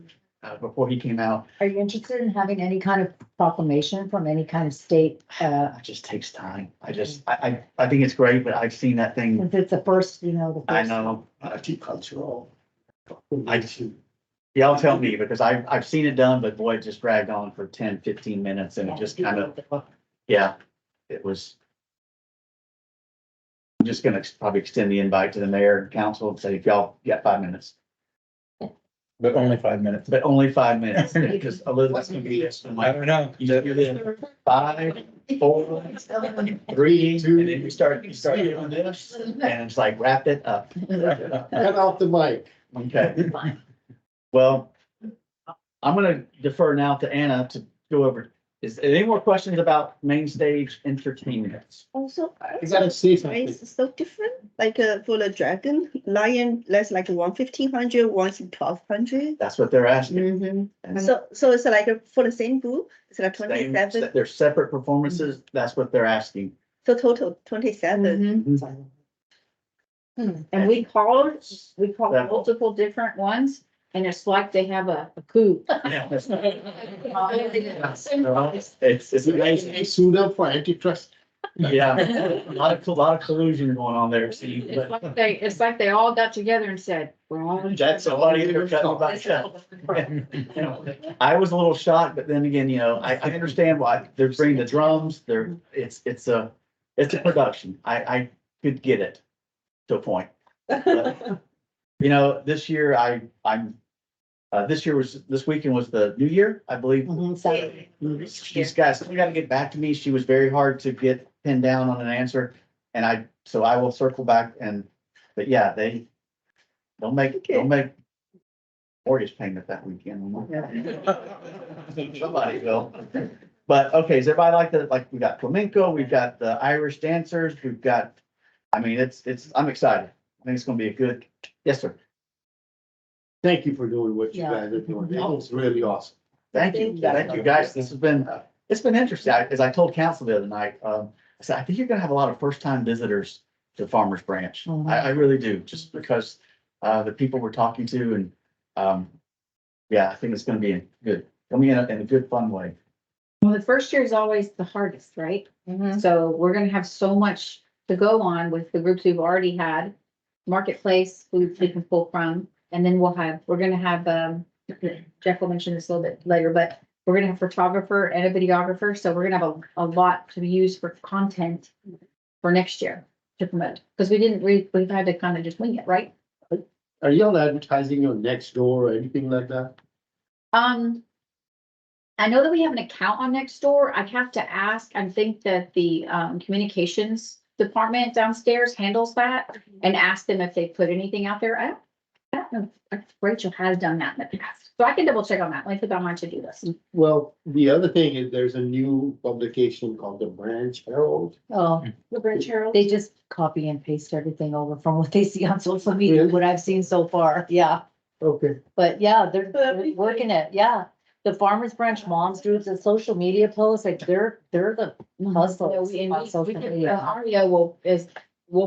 before he came out. Are you interested in having any kind of proclamation from any kind of state? It just takes time. I think it's great, but I've seen that thing. Since it's the first, the I first. know. Multicultural. Y'all tell me, because I've seen it done, but boy, it just dragged on for 10, 15 minutes and it just kind of, yeah, it was. I'm just gonna probably extend the invite to the mayor and council and say, if y'all got 5 minutes, But only 5 minutes. but only 5 minutes, because Elizabeth's gonna be this. I'm I like, don't know. you do this, 5, 4, 3, and then you start doing this, and it's like, wrap it up. Cut off the mic. Okay. Well, I'm gonna defer now to Anna to go over. Is there any more questions about main stage entertainment? Also, You gotta say price something. is so different, like, for the dragon, lion, less like 1,500, one's 1,200. That's what they're asking. And So it's like for the same group, it's like same- 27, They're separate performances. That's what they're asking. so total 27. Mhm. And we called Yeah. multiple different ones, and it's like they have a coup. It's They amazing. sued up for antitrust. Yeah, a lot of collusion going on there, Steve. It's like they all got together and said, we're all. That's a lot of I was a little shocked, but then again, I understand why they're bringing the drums. It's a production. I could get it to a point. But, this year this weekend was the New Year, I believe. She's still got to get back to me. She was very hard to get pinned down on an answer. And so I will circle back but yeah, don't make mortgage payment that weekend. Somebody will. But okay, is everybody we got flamenco, we've got the Irish dancers, we've got, I'm excited. I think it's gonna be a good, yes, sir. Thank you for doing what you Yeah. guys are doing. It was really awesome. Thank you guys. It's been interesting. As I told council the other night, I said, I think you're gonna have a lot of first-time visitors to Farmers Branch. I really do, just because the people we're talking to and, yeah, I think it's gonna be good. In a good, fun way. Well, the first year is always the hardest, right? So we're gonna have so much to go on with the groups we've already had. Marketplace, we can pull from, and then we're gonna have, Jeff will mention this a little bit later, but we're gonna have photographer and a videographer, so we're gonna have a lot to use for content for next year to promote, because we've had to kind of just wing it, right? Are y'all advertising on Nextdoor or anything like that? I know that we have an account on Nextdoor. I'd have to ask. I think that the communications department downstairs handles that and ask them if they put anything out there. I don't know if Rachel has done that in the past. So I can double check on that. Let me put that on my to-do list. Well, the other thing is there's a new publication called the Branch Herald. Oh, The Branch Herald. they just copy and paste everything over from what they see on social media, what I've seen so far, yeah. Okay. But yeah, they're working it, yeah. The Farmers Branch moms groups and social media posts, like they're the hustlers on social media. Aria will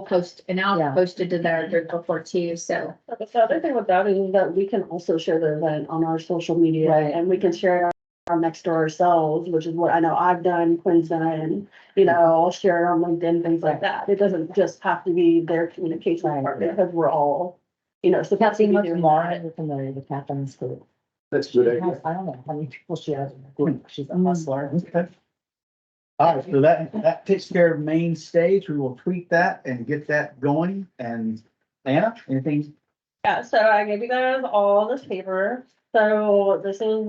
post, and I'll Yeah. post it to their group before too, so. But the other thing with that is that we can also share the event on our social media Right. and we can share our next door ourselves, which is what I know I've done, Quinn's done, and, I'll share it on LinkedIn, things like that. It doesn't just have to be their communication Right. department because we're all, supposed to Kathy, be much doing more, that. you're familiar with Catherine's group. That's She good. has, I don't know how many people she has in her group, she's a hustler. Okay. All right, so that takes care of main stage. We will tweak that and get that going. And Anna, anything? Yeah, so I gave you guys all this paper. So this is,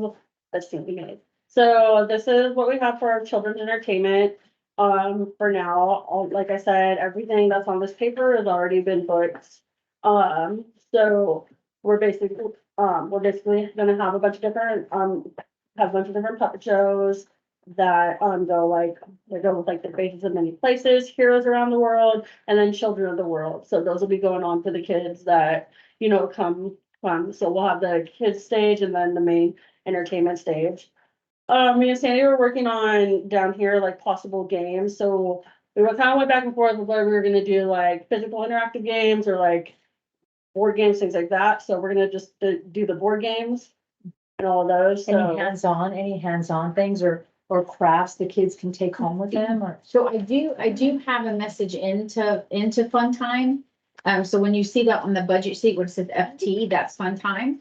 let's see what we made. So this is what we have for our children's entertainment. For now, like I said, everything that's on this paper has already been booked. So we're basically gonna have a bunch of different, have a bunch of different puppet shows that, they go with like the faces of many places, heroes around the world, and then children of the world. So those will be going on for the kids that, come. So we'll have the kids stage and then the main entertainment stage. Me and Sandy were working on down here, like possible games, so we were kind of went back and forth with whether we were gonna do like physical interactive games or like board games, things like that, so we're gonna just do the board games and all of those, Any so. hands-on things or crafts the kids can take home with them or? So I do have a message into Fun Time. So when you see that on the budget sheet, where it says FT, that's Fun Time.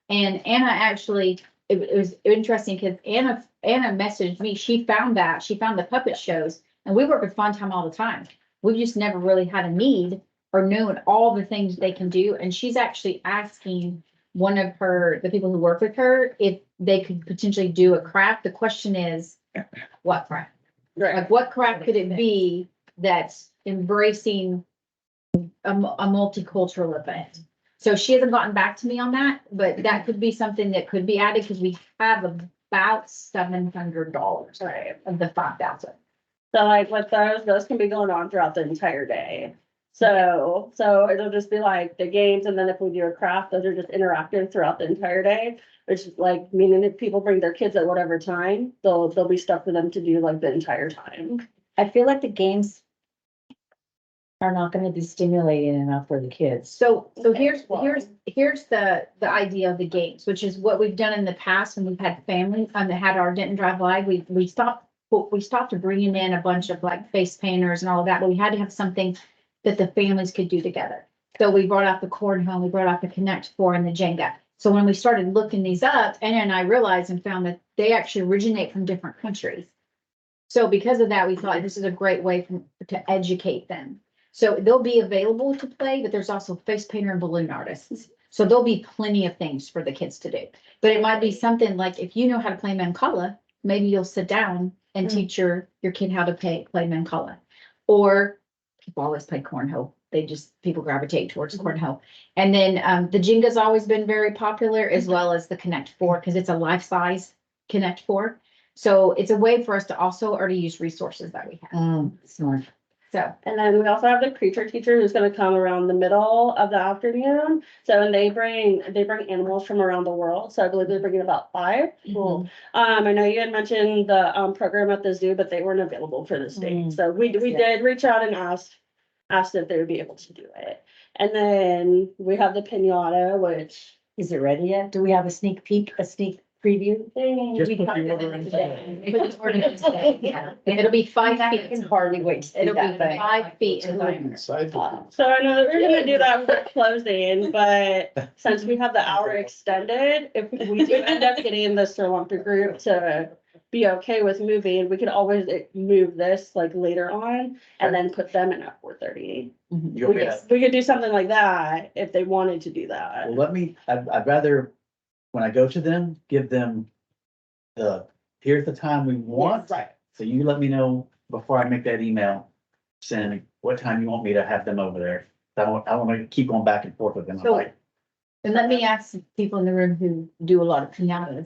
And Anna actually, it was interesting because Anna messaged me, she found the puppet shows, and we work with Fun Time all the time. We've just never really had a need or known all the things they can do, and she's actually asking one of the people who work with her, if they could potentially do a craft. The question is, what craft? Like, what craft could it be that's embracing a multicultural event? So she hasn't gotten back to me on that, but that could be something that could be added because we have about $700 of the 5,000. So like with those can be going on throughout the entire day. So it'll just be like the games, and then if we do a craft, those are just interactive throughout the entire day. Which is like, meaning if people bring their kids at whatever time, there'll be stuff for them to do like the entire time. I feel like the games are not gonna be stimulating enough for the kids. So here's the idea of the games, which is what we've done in the past when we've had families that had our Denton Drive Live. We stopped bringing in a bunch of like face painters and all of that, but we had to have something that the families could do together. So we brought out the cornhole, we brought out the Connect Four and the Jenga. So when we started looking these up, Anna and I realized and found that they actually originate from different countries. So because of that, we thought this is a great way to educate them. So they'll be available to play, but there's also face painter and balloon artists. So there'll be plenty of things for the kids to do. But it might be something like, if you know how to play Mancala, maybe you'll sit down and teach your kid how to play Mancala. Or people always play cornhole. People gravitate towards cornhole. And then the Jenga's always been very popular, as well as the Connect Four, because it's a life-size Connect Four. So it's a way for us to also already use resources that we have. Smart. So, And then we also have the creature teacher who's gonna come around the middle of the afternoon. So, and they bring animals from around the world. So I believe they're bringing about 5. Cool. I know you had mentioned the program at the zoo, but they weren't available for this date. So we did reach out and asked if they would be able to do it. And then we have the piñata, which. Is it ready yet? Do we have a sneak peek, a sneak preview? Just we put talked the about order it in. today. Put the order in today, yeah. It'll be 5 I feet. can hardly wait to see It'll be that thing. 5 feet in diameter. Excited. So I know that we're gonna do that for closing, but since we have the hour extended, if we do end up getting the Sri Lanka group to be okay with moving, we could always move this like later on and then put them in at 4:30. You'll get We could do something like that if they wanted to do that. Well, I'd rather, when I go to them, give them here's the time we want. Right. So you let me know before I make that email, send what time you want me to have them over there. I want to keep going back and forth with them. I'm So- like, And let me ask people in the room who do a lot of piñatas.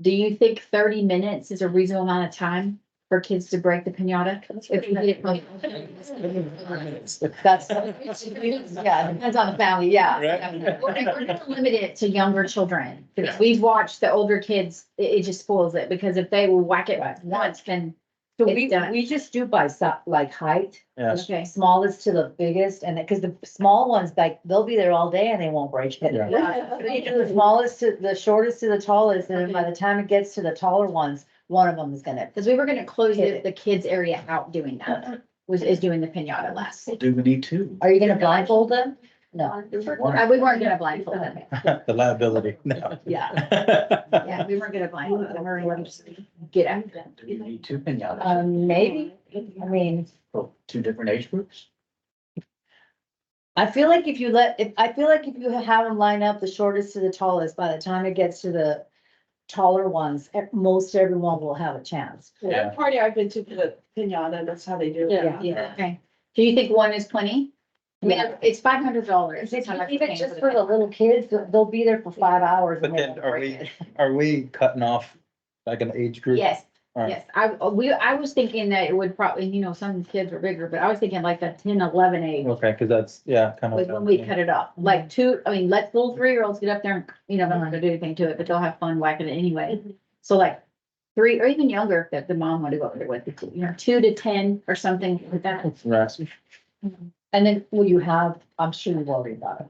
Do you think 30 minutes is a reasonable amount of time for kids to break the piñata? If we did it like. That's, yeah, it depends on the family, yeah. We're gonna limit it to younger children. Because we've watched the older kids, it just spoils it, because if they will whack it once, then. So It's done. we just do by like height, Yes. Okay. smallest to the biggest, and because the small ones, like, they'll be there all day and they won't break it. Yeah. We do the smallest to the shortest to the tallest, and then by the time it gets to the taller ones, one of them is gonna. Because we were gonna close the kids area out doing that, is doing the piñata last. do we need to? Are you gonna blindfold them? No. We weren't gonna blindfold them. The liability, no. Yeah. Yeah, we weren't gonna blindfold them. We were gonna just get out. Do we need 2 piñatas? Maybe, I mean, For 2 different age groups? I feel like if you have them line up the shortest to the tallest, by the time it gets to the taller ones, most everyone will have a chance. Yeah. One party I've been to for the pinata, that's how they do it. Yeah. Yeah. Okay. Do you think one is plenty? I mean, it's $500. If you leave it just for the little kids, they'll be there for 5 hours. But and they then won't are break we, it. are we cutting off like an age group? Yes, All right. yes. I was thinking that it would probably, some kids are bigger, but I was thinking like the 10, 11 age. Okay, cause that's, yeah, kind Was of. when we cut it off, like let little 3-year-olds get up there and, they're not gonna do anything to it, but they'll have fun whacking it anyway. So like 3 or even younger, if the mom wanted to go up there with, 2 to 10 or something like that. Right. And then will you have, I'm sure you've already got it,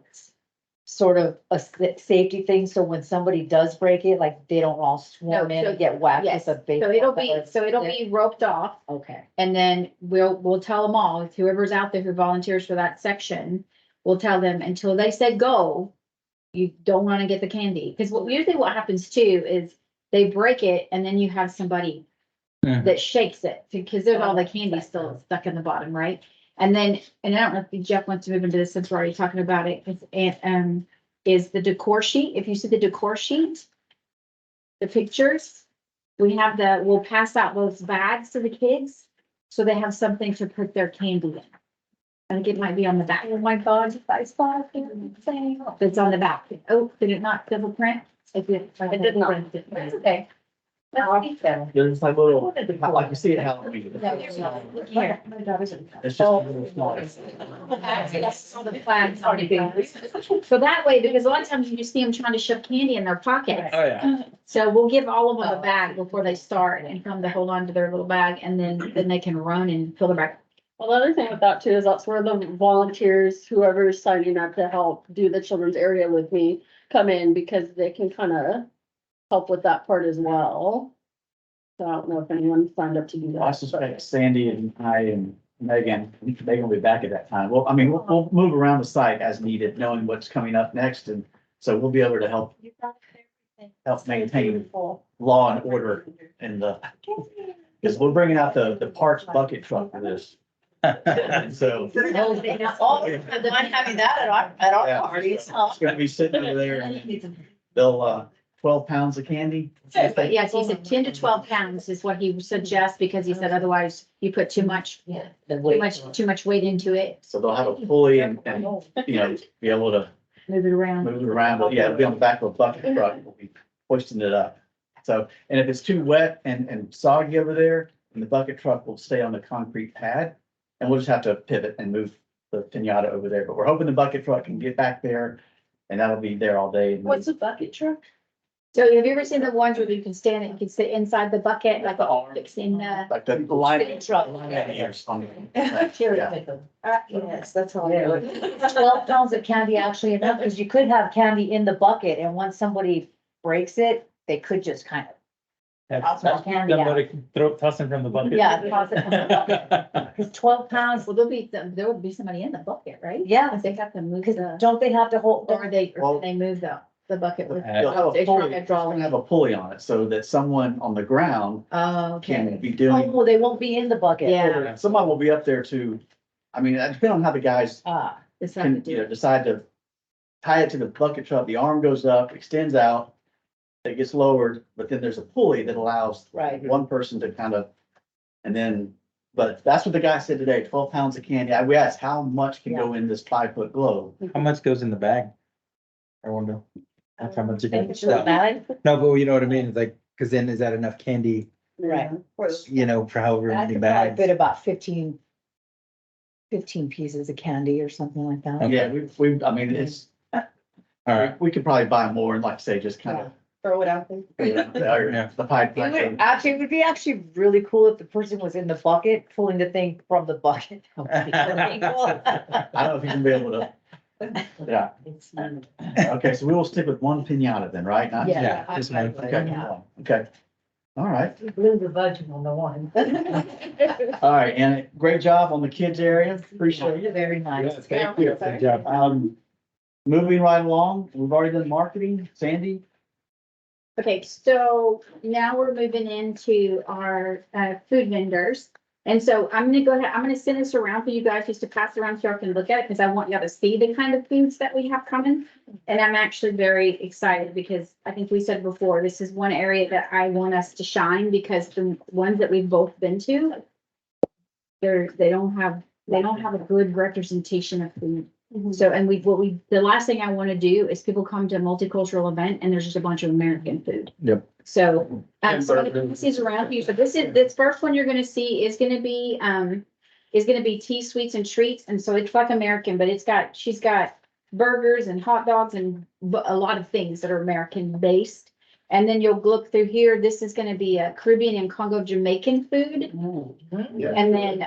sort of a safety thing, so when somebody does break it, like they don't all swarm No, in so- and get whacked Yes, with a big. so it'll be roped off. Okay, And then we'll tell them all, whoever's out there who volunteers for that section, we'll tell them until they said go, you don't want to get the candy. Because usually what happens too is they break it and then you have somebody Mhm. that shakes it because there's all the candy still stuck in the bottom, right? And then, and I don't know if Jeff wants to move into this since we're already talking about it, is the decor sheet. If you see the decor sheet, the pictures, we'll pass out those bags to the kids so they have something to put their candy in. I think it might be on the back. Oh my God, I saw it. It's on the back. Oh, did it not double print? It did. It did not. That's okay. There's like little, like you see it Halloween. Here. It's just a little small. The flags on it. So that way, because a lot of times you see them trying to shove candy in their pockets. Oh, yeah. So we'll give all of them a bag before they start and come to hold on to their little bag and then they can run and fill their bag. Well, the other thing with that too is that's where the volunteers, whoever's signing up to help do the children's area with me, come in because they can kind of help with that part as well. So I don't know if anyone signed up to do that. I suspect Sandy and I and Megan, they're gonna be back at that time. Well, I mean, we'll move around the site as needed, knowing what's coming up next, and so we'll be able to help maintain law and order in the, because we're bringing out the parts bucket truck for this. And so Oh, they're not having that at our Yeah. parties, huh? it's gonna be sitting over there and they'll, 12 pounds of candy. But yes, he said 10 to 12 pounds is what he suggests because he said otherwise you put too much weight into it, So they'll have a pulley and, be able to move it around. move it around, but yeah, it'll be on the back of a bucket truck, we'll be hoisting it up. So, and if it's too wet and soggy over there, then the bucket truck will stay on the concrete pad. And we'll just have to pivot and move the pinata over there, but we're hoping the bucket truck can get back there and that'll be there all day. What's a bucket truck? So have you ever seen the ones where you can stand it, you can sit inside the bucket, like fixing the. Like the line. Truck. Yes, that's how I do it. 12 pounds of candy actually enough, because you could have candy in the bucket, and once somebody breaks it, they could just kind of, candy out. Somebody toss them from the bucket. Yeah, toss it from the bucket. Because 12 pounds, Well, there will be somebody in the bucket, right? yeah, Because they have to move because the, don't they have to hold, or Well- they move the bucket with. You'll have a They pulley, probably it's draw gonna it. have a pulley on it so that someone on the ground Oh, can okay. be doing. oh, they won't be in the bucket. Yeah. Someone will be up there too. I mean, it depends on how the guys Ah, Just have to can, do it. decide to tie it to the bucket truck. The arm goes up, extends out. It gets lowered, but then there's a pulley that allows right. one person to kind of, and then, but that's what the guy said today, 12 pounds of candy. We asked how much can go in this 5-foot globe? How much goes in the bag? I wonder. That's how much you can. It's really bad. No, but you know what I mean? It's like, cause then is that enough candy, Right. for however I many could probably bags? fit about 15 pieces of candy or something like that. Yeah, I mean, it's, All right. we could probably buy more and like I say, just kind of. Throw it out there. Yeah. The pipe. It would be actually really cool if the person was in the bucket, pulling the thing from the bucket. I don't know if you can be able to, yeah. Okay, so we will stick with one pinata then, right? Not- Yeah. Yeah, just one. Okay, okay. All right, Blew the budget on the one. all right, and great job on the kids area. Appreciate it. Very nice. Thank you. Good job. Moving right along, we've already done marketing. Sandy? Okay, so now we're moving into our food vendors. And so I'm gonna go ahead, I'm gonna send this around for you guys just to pass around so y'all can look at it, because I want y'all to see the kind of foods that we have coming. And I'm actually very excited because I think we said before, this is one area that I want us to shine because the ones that we've both been to, they don't have a good representation of food. So, and the last thing I want to do is people come to a multicultural event and there's just a bunch of American food. Yep. So, so I'm gonna pass these around for you. So this first one you're gonna see is gonna be tea, sweets and treats. And so it's like American, but she's got burgers and hot dogs and a lot of things that are American based. And then you'll look through here. This is gonna be a Caribbean and Congo Jamaican food. And then,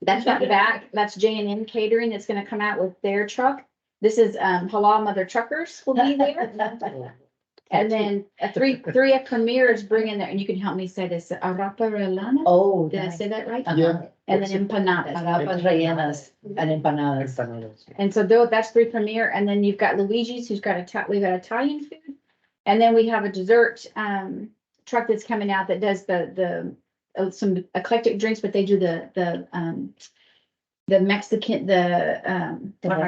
that's not the back, that's J&M Catering that's gonna come out with their truck. This is, Halal Mother Truckers will be there. And then three of Premier is bringing there, and you can help me say this, arapa relana, Oh. did I say that right? Yeah. And then empanadas. Panapas rellenas and empanadas. And so that's three Premier, and then you've got Luigi's, we've got Italian food. And then we have a dessert, truck that's coming out that does some eclectic drinks, but they do the Mexican, I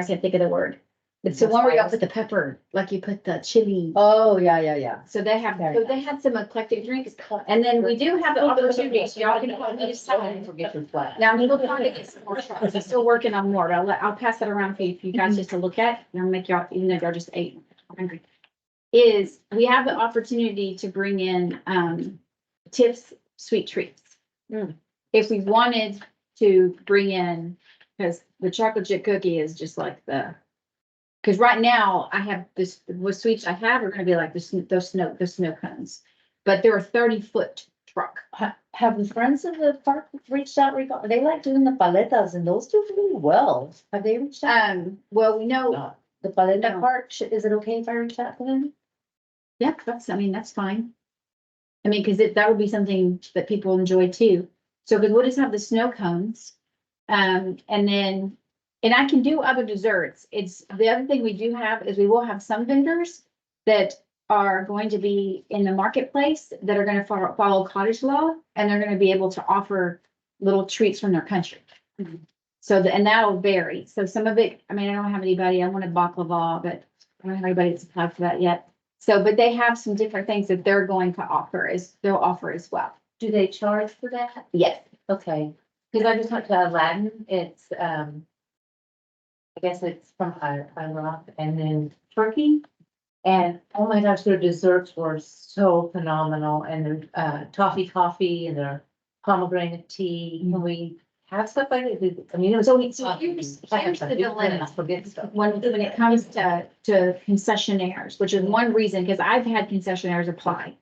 can't think of the word. It's the one where you put the pepper, like you put the chili. Oh, yeah. So they had some eclectic drinks. And then we do have the opportunity, so y'all can help me decide. Forget your flag. Now I'm still trying to get some more trucks. I'm still working on more, but I'll pass that around for you guys just to look at. And I'll make y'all, even though y'all just ate. I'm hungry. We have the opportunity to bring in, tips, sweet treats. If we wanted to bring in, because the chocolate chip cookie is just like because right now I have what sweets I have are gonna be like the snow cones, but they're a 30-foot truck. Have the friends of the park reached out? They like doing the paletas and those do really well. Have they reached out? Well, we know, The paleta No. part, is it okay if I reach out to them? yeah, that's fine. I mean, because that would be something that people enjoy too. So, because we'll just have the snow cones. And I can do other desserts. It's, the other thing we do have is we will have some vendors that are going to be in the marketplace that are gonna follow cottage law, and they're gonna be able to offer little treats from their country. So, and that'll vary. So some of it, I mean, I don't have anybody, I wanted baklava, but I don't have anybody that's applied for that yet. So, but they have some different things that they're going to offer they'll offer as well. Do they charge for that? Yes. Okay, because I just went to Aladdin, it's, I guess it's from Iraq and then Turkey. And oh my gosh, their desserts were so phenomenal, and their toffee coffee and their pomegranate tea. Can we have stuff like it? I mean, it was only. So here's the dilemma. When it comes to concessionaires, which is one reason, because I've had concessionaires apply.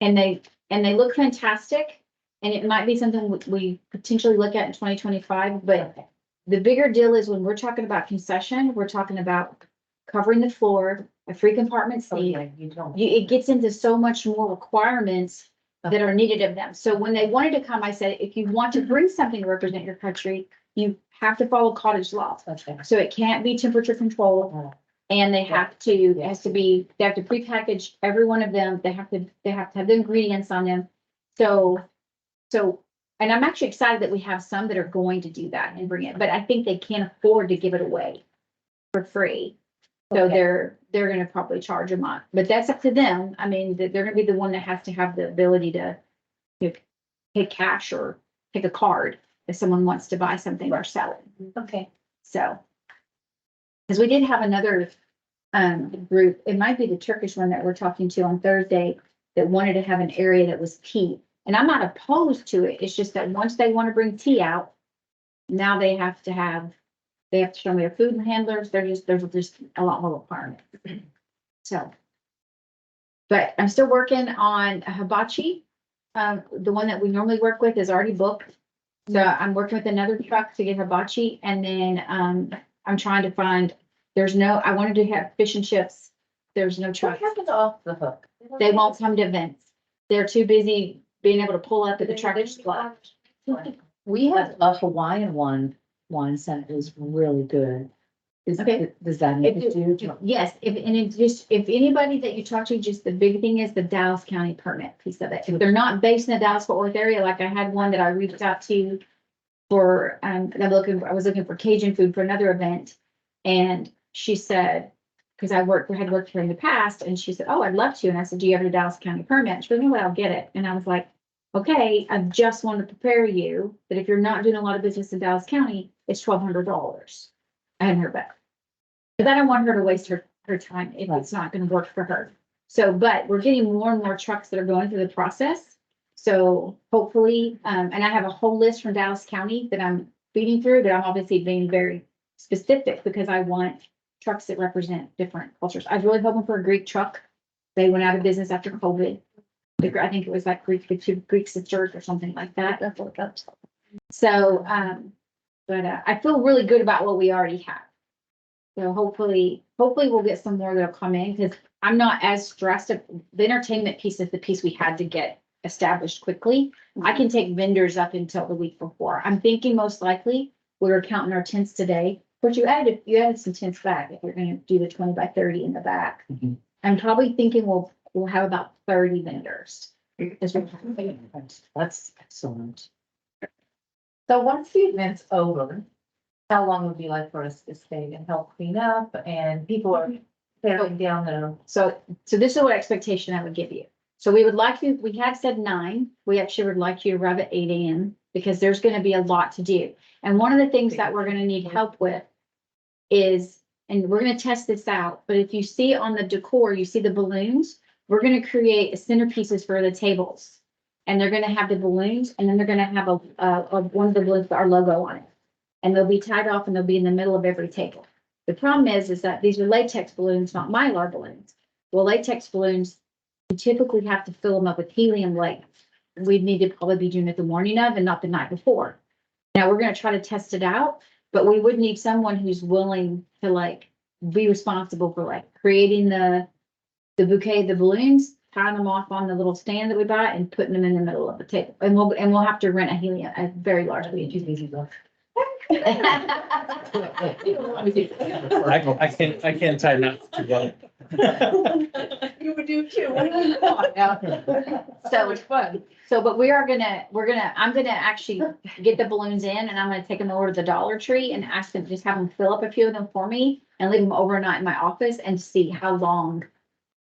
And they look fantastic, and it might be something we potentially look at in 2025, but the bigger deal is when we're talking about concession, we're talking about covering the floor, a free compartment seat. It gets into so much more requirements that are needed of them. So when they wanted to come, I said, if you want to bring something to represent your country, you have to follow cottage law. Okay. So it can't be temperature controlled. And they have to, it has to be, they have to prepackage every one of them. They have to have the ingredients on them. So, and I'm actually excited that we have some that are going to do that and bring it, but I think they can't afford to give it away for free. So Okay. they're gonna probably charge a month, but that's up to them. I mean, they're gonna be the one that has to have the ability to take cash or take a card if someone wants to buy something or sell it. Okay. So. Because we did have another group, it might be the Turkish one that we're talking to on Thursday, that wanted to have an area that was tea. And I'm not opposed to it. It's just that once they want to bring tea out, now they have to show me their food handlers. There's just a lot more requirements. So. But I'm still working on a hibachi. The one that we normally work with is already booked. So I'm working with another truck to get hibachi, and then I'm trying to find, I wanted to have fish and chips. There's no What truck. happens off the hook? They won't come to events. They're too busy being able to pull up at the Truckers Club. We had a Hawaiian one once and it was really good. Okay. Does that make it do? Yes, and it just, if anybody that you talk to, just the big thing is the Dallas County permit piece of it. If they're not based in the Dallas Fort Worth area, like I had one that I reached out to for, I was looking for Cajun food for another event. And she said, because had worked for her in the past, and she said, oh, I'd love to. And I said, do you have a Dallas County permit? She goes, no, I'll get it. And I was like, okay, I just want to prepare you that if you're not doing a lot of business in Dallas County, it's $1,200. I hadn't heard back. Because I don't want her to waste her time if it's not gonna work for her. So, but we're getting more and more trucks that are going through the process. So hopefully, and I have a whole list from Dallas County that I'm feeding through, but I'm obviously being very specific because I want trucks that represent different cultures. I was really hoping for a Greek truck. They went out of business after COVID. I think it was like Greek sisters or something like that. So, but I feel really good about what we already have. So hopefully we'll get some more that'll come in, because I'm not as stressed. The entertainment piece is the piece we had to get established quickly. I can take vendors up until the week before. I'm thinking most likely we're counting our tents today. But you added some tents back if you're gonna do the 20 by 30 in the back. Mhm. I'm probably thinking we'll have about 30 vendors. That's excellent. So once the event's over, how long would it be like for us to stay and help clean up and people are tearing down the. So this is what expectation I would give you. So we had said 9, we actually would like you to arrive at 8 AM because there's gonna be a lot to do. And one of the things that we're gonna need help with is, and we're gonna test this out, but if you see on the decor, you see the balloons, we're gonna create centerpieces for the tables. And they're gonna have the balloons, and then they're gonna have one of the balloons with our logo on it. And they'll be tied off and they'll be in the middle of every table. The problem is that these are latex balloons, not Mylar balloons. Well, latex balloons, you typically have to fill them up with helium like we'd need to probably be doing it the morning of and not the night before. Now, we're gonna try to test it out, but we would need someone who's willing to like be responsible for like creating the bouquet of the balloons, tying them off on the little stand that we buy and putting them in the middle of the table. And we'll have to rent a very large helium. I can't tie knots together. You would do too. So it's fun. So, but I'm gonna actually get the balloons in and I'm gonna take them over to the Dollar Tree and ask them, just have them fill up a few of them for me and leave them overnight in my office and see how long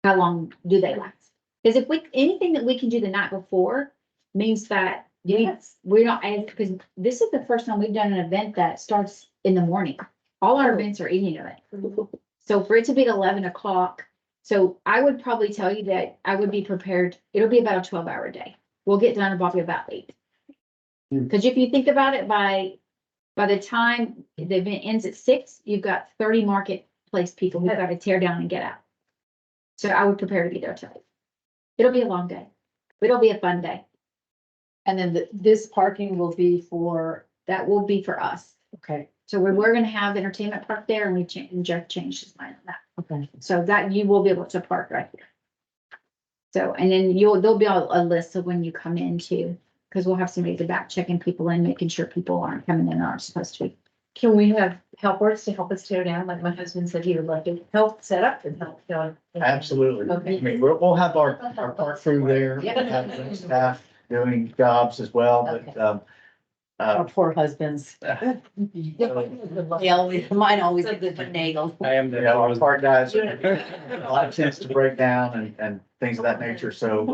do they last? Because anything that we can do the night before means that we're not, because this is the first time we've done an event that starts in the morning. All our events are evening events. So for it to be at 11 o'clock, so I would probably tell you that I would be prepared. It'll be about a 12-hour day. We'll get done probably about 8. Because if you think about it, by the time the event ends at 6, you've got 30 marketplace people who've got to tear down and get out. So I would prepare to be there till 8. It'll be a long day. It'll be a fun day. And then this parking will be for, That will be for us. okay, So we're gonna have the entertainment park there and Jeff changed his mind on that. okay. So that you will be able to park right here. So, and then there'll be a list of when you come in too, because we'll have somebody at the back checking people in, making sure people aren't coming in and aren't supposed to be. Can we have helpers to help us tear down? Like my husband said, he would like to help set up and help. Absolutely. Okay. I mean, we'll have our park crew there, have staff doing jobs as well, but, Our poor husbands. Mine always finagled. I am the. our park guys, a lot of tends to break down and things of that nature, so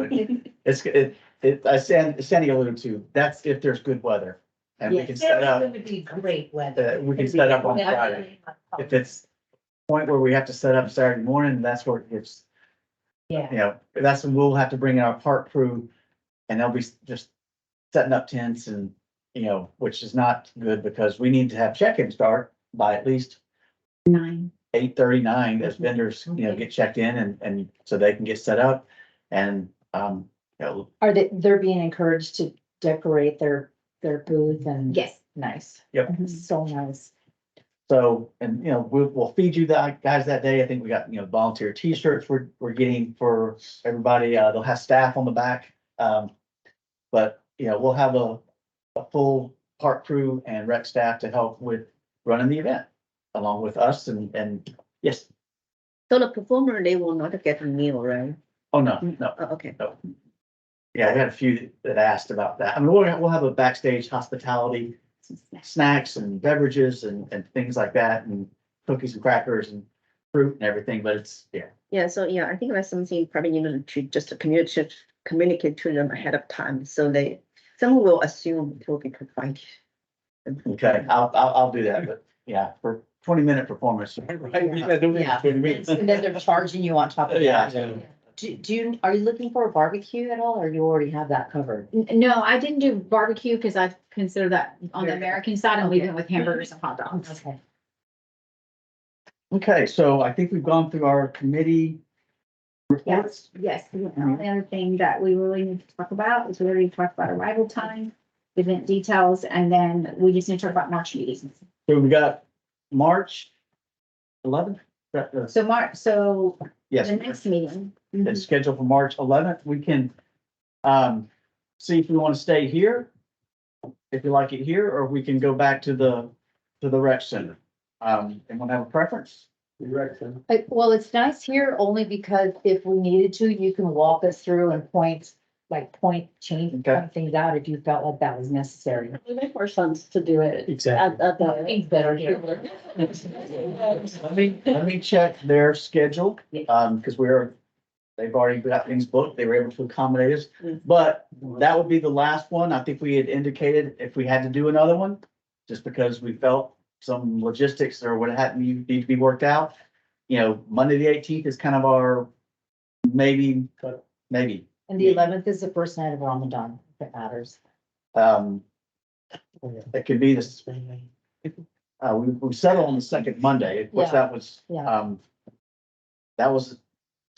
but Sandy alluded to, that's if there's good weather. And we can set up, It's gonna be great weather. we can set up on Friday. If it's a point where we have to set up Saturday morning, that's where it gets, Yeah. that's when we'll have to bring in our park crew and they'll be just setting up tents and, which is not good because we need to have check-in start by at least 9. 8:39 as vendors, get checked in and so they can get set up and, Are they're being encouraged to decorate their booth and? Yes. Nice. Yep. So nice. so, and, we'll feed you the guys that day. I think we got, volunteer T-shirts we're getting for everybody. They'll have staff on the back. But, we'll have a full park crew and rec staff to help with running the event. along with us and yes, So the performer, they will not get a meal, right? oh, no, no. Oh, okay. Yeah, we had a few that asked about that. I mean, we'll have a backstage hospitality, snacks and beverages and things like that, and cookies and crackers and fruit and everything, but it's, yeah. Yeah, so yeah, I think that's something probably you know to just communicate to them ahead of time, so someone will assume it will be provided. Okay, I'll do that, but yeah, for 20-minute performance. Yeah. And then they're charging you on top of Yeah. that. Do you, are you looking for a barbecue at all, or you already have that covered? No, I didn't do barbecue because I consider that on the American side and we went with hamburgers and hot dogs. Okay. Okay, so I think we've gone through our committee reports. Yes, the only other thing that we really need to talk about is we already talked about arrival time, event details, and then we just need to talk about March meetings. So we got March 11th. So Yes, the next meeting. it's scheduled for March 11th. We can see if we want to stay here, if you like it here, or we can go back to the rec center. Anyone have a preference? Well, it's nice here only because if we needed to, you can walk us through and change things out if you felt like that was necessary. It would make more sense to do it Exactly. at the. It's better here. Let me check their schedule, because they've already got things booked. They were able to accommodate us. But that would be the last one. I think we had indicated if we had to do another one, just because we felt some logistics or what had need to be worked out. You know, Monday, the 18th is kind of our maybe. And the 11th is the first night of Ramadan, if it matters. It could be this, we settled on the second Monday. Of course, Yeah. That was a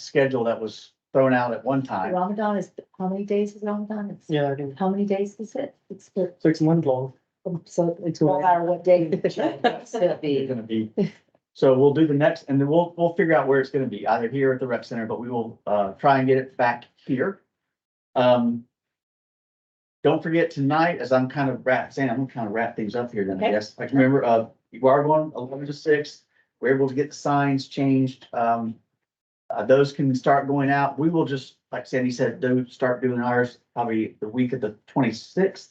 schedule that was thrown out at one time. Ramadan is, how many days is Ramadan? Yeah, I think, How many days is it? It's the, so it's month long. so it's no matter what day. It's gonna It's be. gonna be, so we'll do the next, and then we'll figure out where it's gonna be, either here at the rec center, but we will, try and get it back here. Don't forget tonight, as I'm kind of I'm gonna wrap things up here then, I Okay. guess. Like, remember, you are going 11 to 6. We're able to get the signs changed. Those can start going out. We will just, like Sandy said, start doing ours probably the week of the 26th.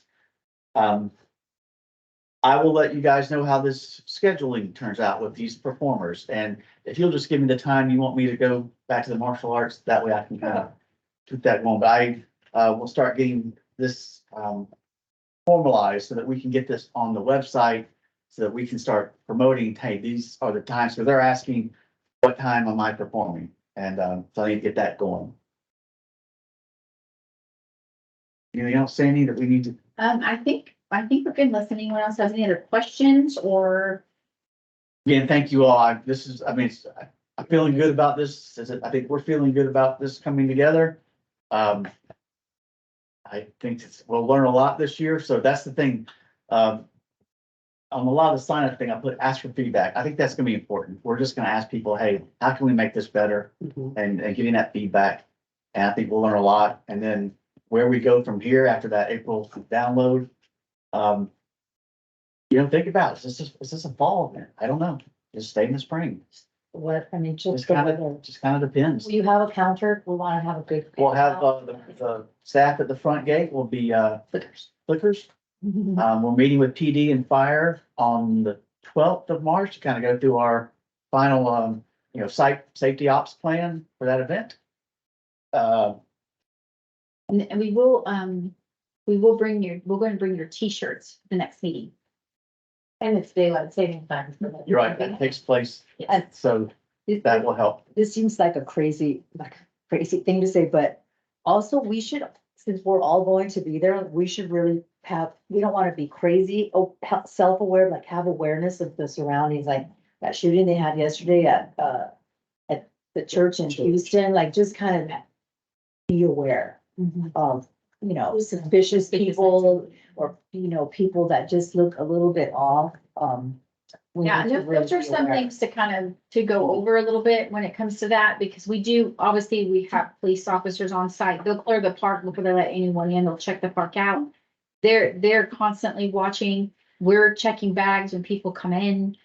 I will let you guys know how this scheduling turns out with these performers. And if you'll just give me the time you want me to go back to the martial arts, that way I can kind of keep that going. But I will start getting this formalized so that we can get this on the website, so that we can start promoting, hey, these are the times, because they're asking, what time am I performing? And so I need to get that going. Anything else, Sandy, that we need to? I think we're good unless anyone else has any other questions or. Again, thank you all. I'm feeling good about this. I think we're feeling good about this coming together. I think we'll learn a lot this year. So that's the thing. On a lot of the sign up thing, I ask for feedback. I think that's gonna be important. We're just gonna ask people, hey, how can we make this better? And getting that feedback. And I think we'll learn a lot. And then where we go from here after that April download. Think about it. Is this a fall event? I don't know. Just stay in the spring. What, I mean, Just kind of depends. will you have a counter? We want to have a good. We'll have, the staff at the front gate will be, flickers. We're meeting with PD and fire on the 12th of March to kind of go through our final, site safety ops plan for that event. And we will we're going to bring your T-shirts to the next meeting. And it's daylight saving time. You're right, that takes place, And so that will help. this seems like a crazy thing to say, but also we should, since we're all going to be there, we should really we don't want to be crazy, self-aware, like have awareness of the surroundings, like that shooting they had yesterday at the church in Houston, like just kind of be aware of, suspicious people or, people that just look a little bit off. We Yeah, need to really those are be some aware. things to kind of, to go over a little bit when it comes to that, because obviously we have police officers on site. They'll clear the park before they let anyone in. They'll check the park out. They're constantly watching. We're checking bags when people come in.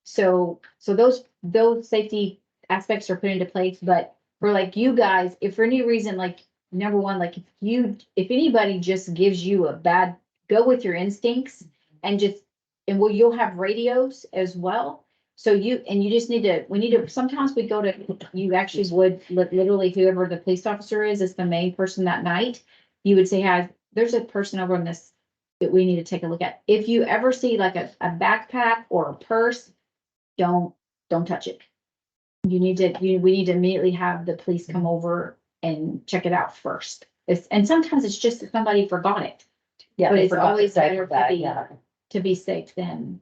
So those safety aspects are put into place, but for like you guys, if for any reason, like, number one, like if anybody just gives you a bad, go with your instincts and just, and you'll have radios as well. So you just we need to, sometimes we go to, you actually would literally whoever the police officer is the main person that night. You would say, hey, there's a person over on this that we need to take a look at. If you ever see like a backpack or a purse, don't touch it. We need to immediately have the police come over and check it out first. And sometimes it's just that somebody forgot it. Yeah. But I it's forgot to always say better that, to yeah. be safe than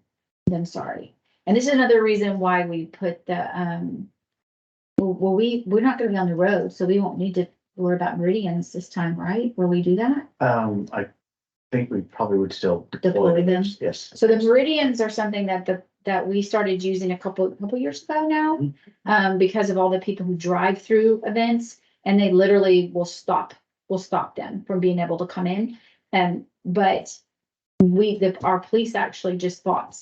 sorry. And this is another reason why we put the, we're not gonna be on the road, so we won't need to worry about meridians this time, right? Will we do that? I think we probably would still Deploy them? those, yes. So the meridians are something that we started using a couple years ago now, because of all the people who drive through events, and they literally will stop them from being able to come in. But our police actually just bought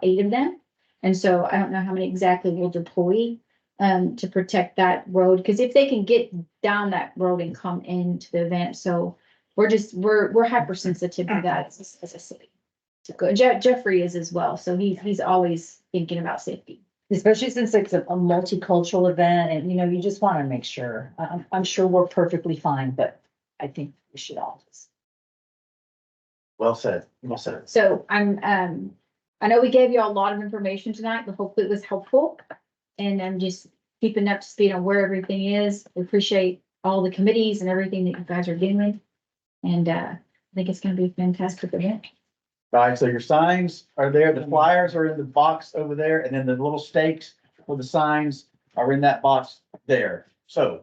8 of them. And so I don't know how many exactly we'll deploy, to protect that road, because if they can get down that road and come into the event, so we're hypersensitive to that as a city. Good. Jeffrey is as well, so he's always thinking about safety. Especially since it's a multicultural event and, you just want to make sure. I'm sure we're perfectly fine, but I think we should all just. Well said, well said. So I know we gave you a lot of information tonight, but hopefully it was helpful. And I'm just keeping up to speed on where everything is. We appreciate all the committees and everything that you guys are doing. And I think it's gonna be a fantastic event. All right, so your signs are there, the flyers are in the box over there, and then the little stakes for the signs are in that box there. So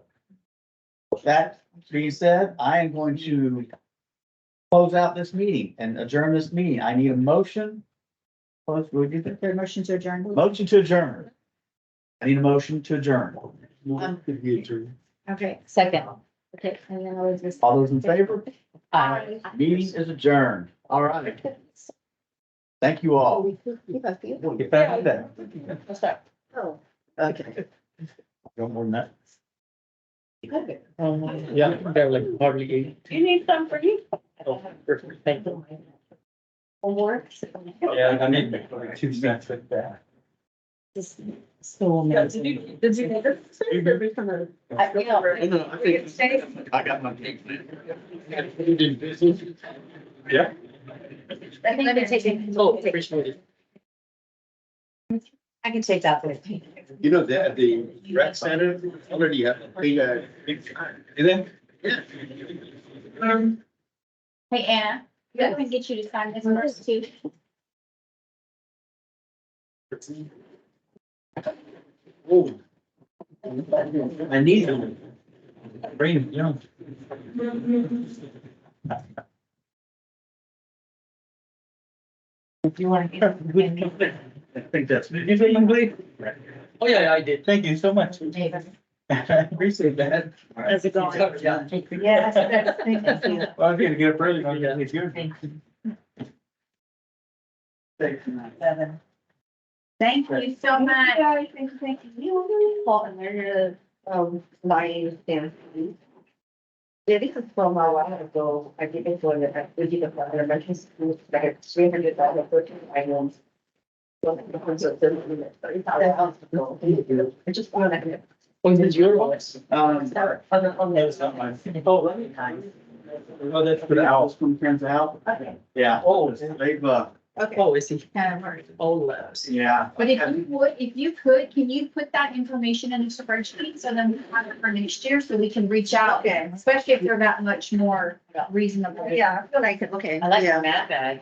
with that being said, I am going to close out this meeting and adjourn this meeting. I need a motion. What do you think? There a motion to adjourn? Motion to adjourn. I need a motion to adjourn. Okay, Second. okay, and then I'll just. All those in favor? Aye. Meeting is adjourned. All right. Thank you all. We'll get back to that. Oh, okay. No more than that. Yeah, there are like hardly 8. You need some for you? Oh, perfect. Thank you. Homework. Yeah, I need 2 cents with that. So amazing. Did you get it? I got my cake. Yeah. Let me take it. Oh, appreciate it. I can take that with me. You know, the rec center already have a big, You think? Hey, Anna, I'm gonna get you to sign this first too. Oh. I need them. Bring them, you know. If you want to. I think that's. Did you say English? Oh, yeah, I did. Thank you so much. Appreciate that. How's it going? Yeah. Yes, thank you. Well, I was gonna get up early. It's good. Thank you. Thanks. 7. Thank you so much. Thank you. Paul, and they're lying down. Yeah, this is from a while ago. I did it for the, we did it for the elementary school, like $300 for 2 items. So the concept of $30,000. I just want to. Oh, is it your voice? On the. It's not mine. Oh, really? Oh, that's for the owls from Kansas Owl. Okay. Yeah. Oh. They've, Oh, I see. Kind of hard. Oh, labs. yeah. But if you could, can you put that information in the spreadsheet so then we have it for next year so we can reach out? Okay. Especially if they're that much more reasonable. Yeah, I feel like, okay. I like yeah. the mat bag.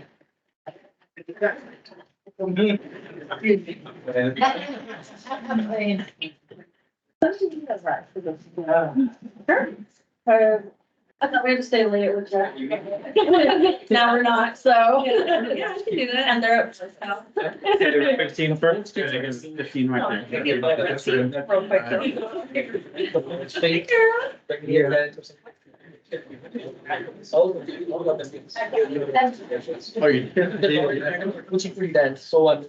I thought we had to stay late with Jack. Now we're not, so. Yeah, I can do that. And they're up to now. 15 first. 15 right there. Real quick. Fake. Oh, you. Coaching free dance, so I'm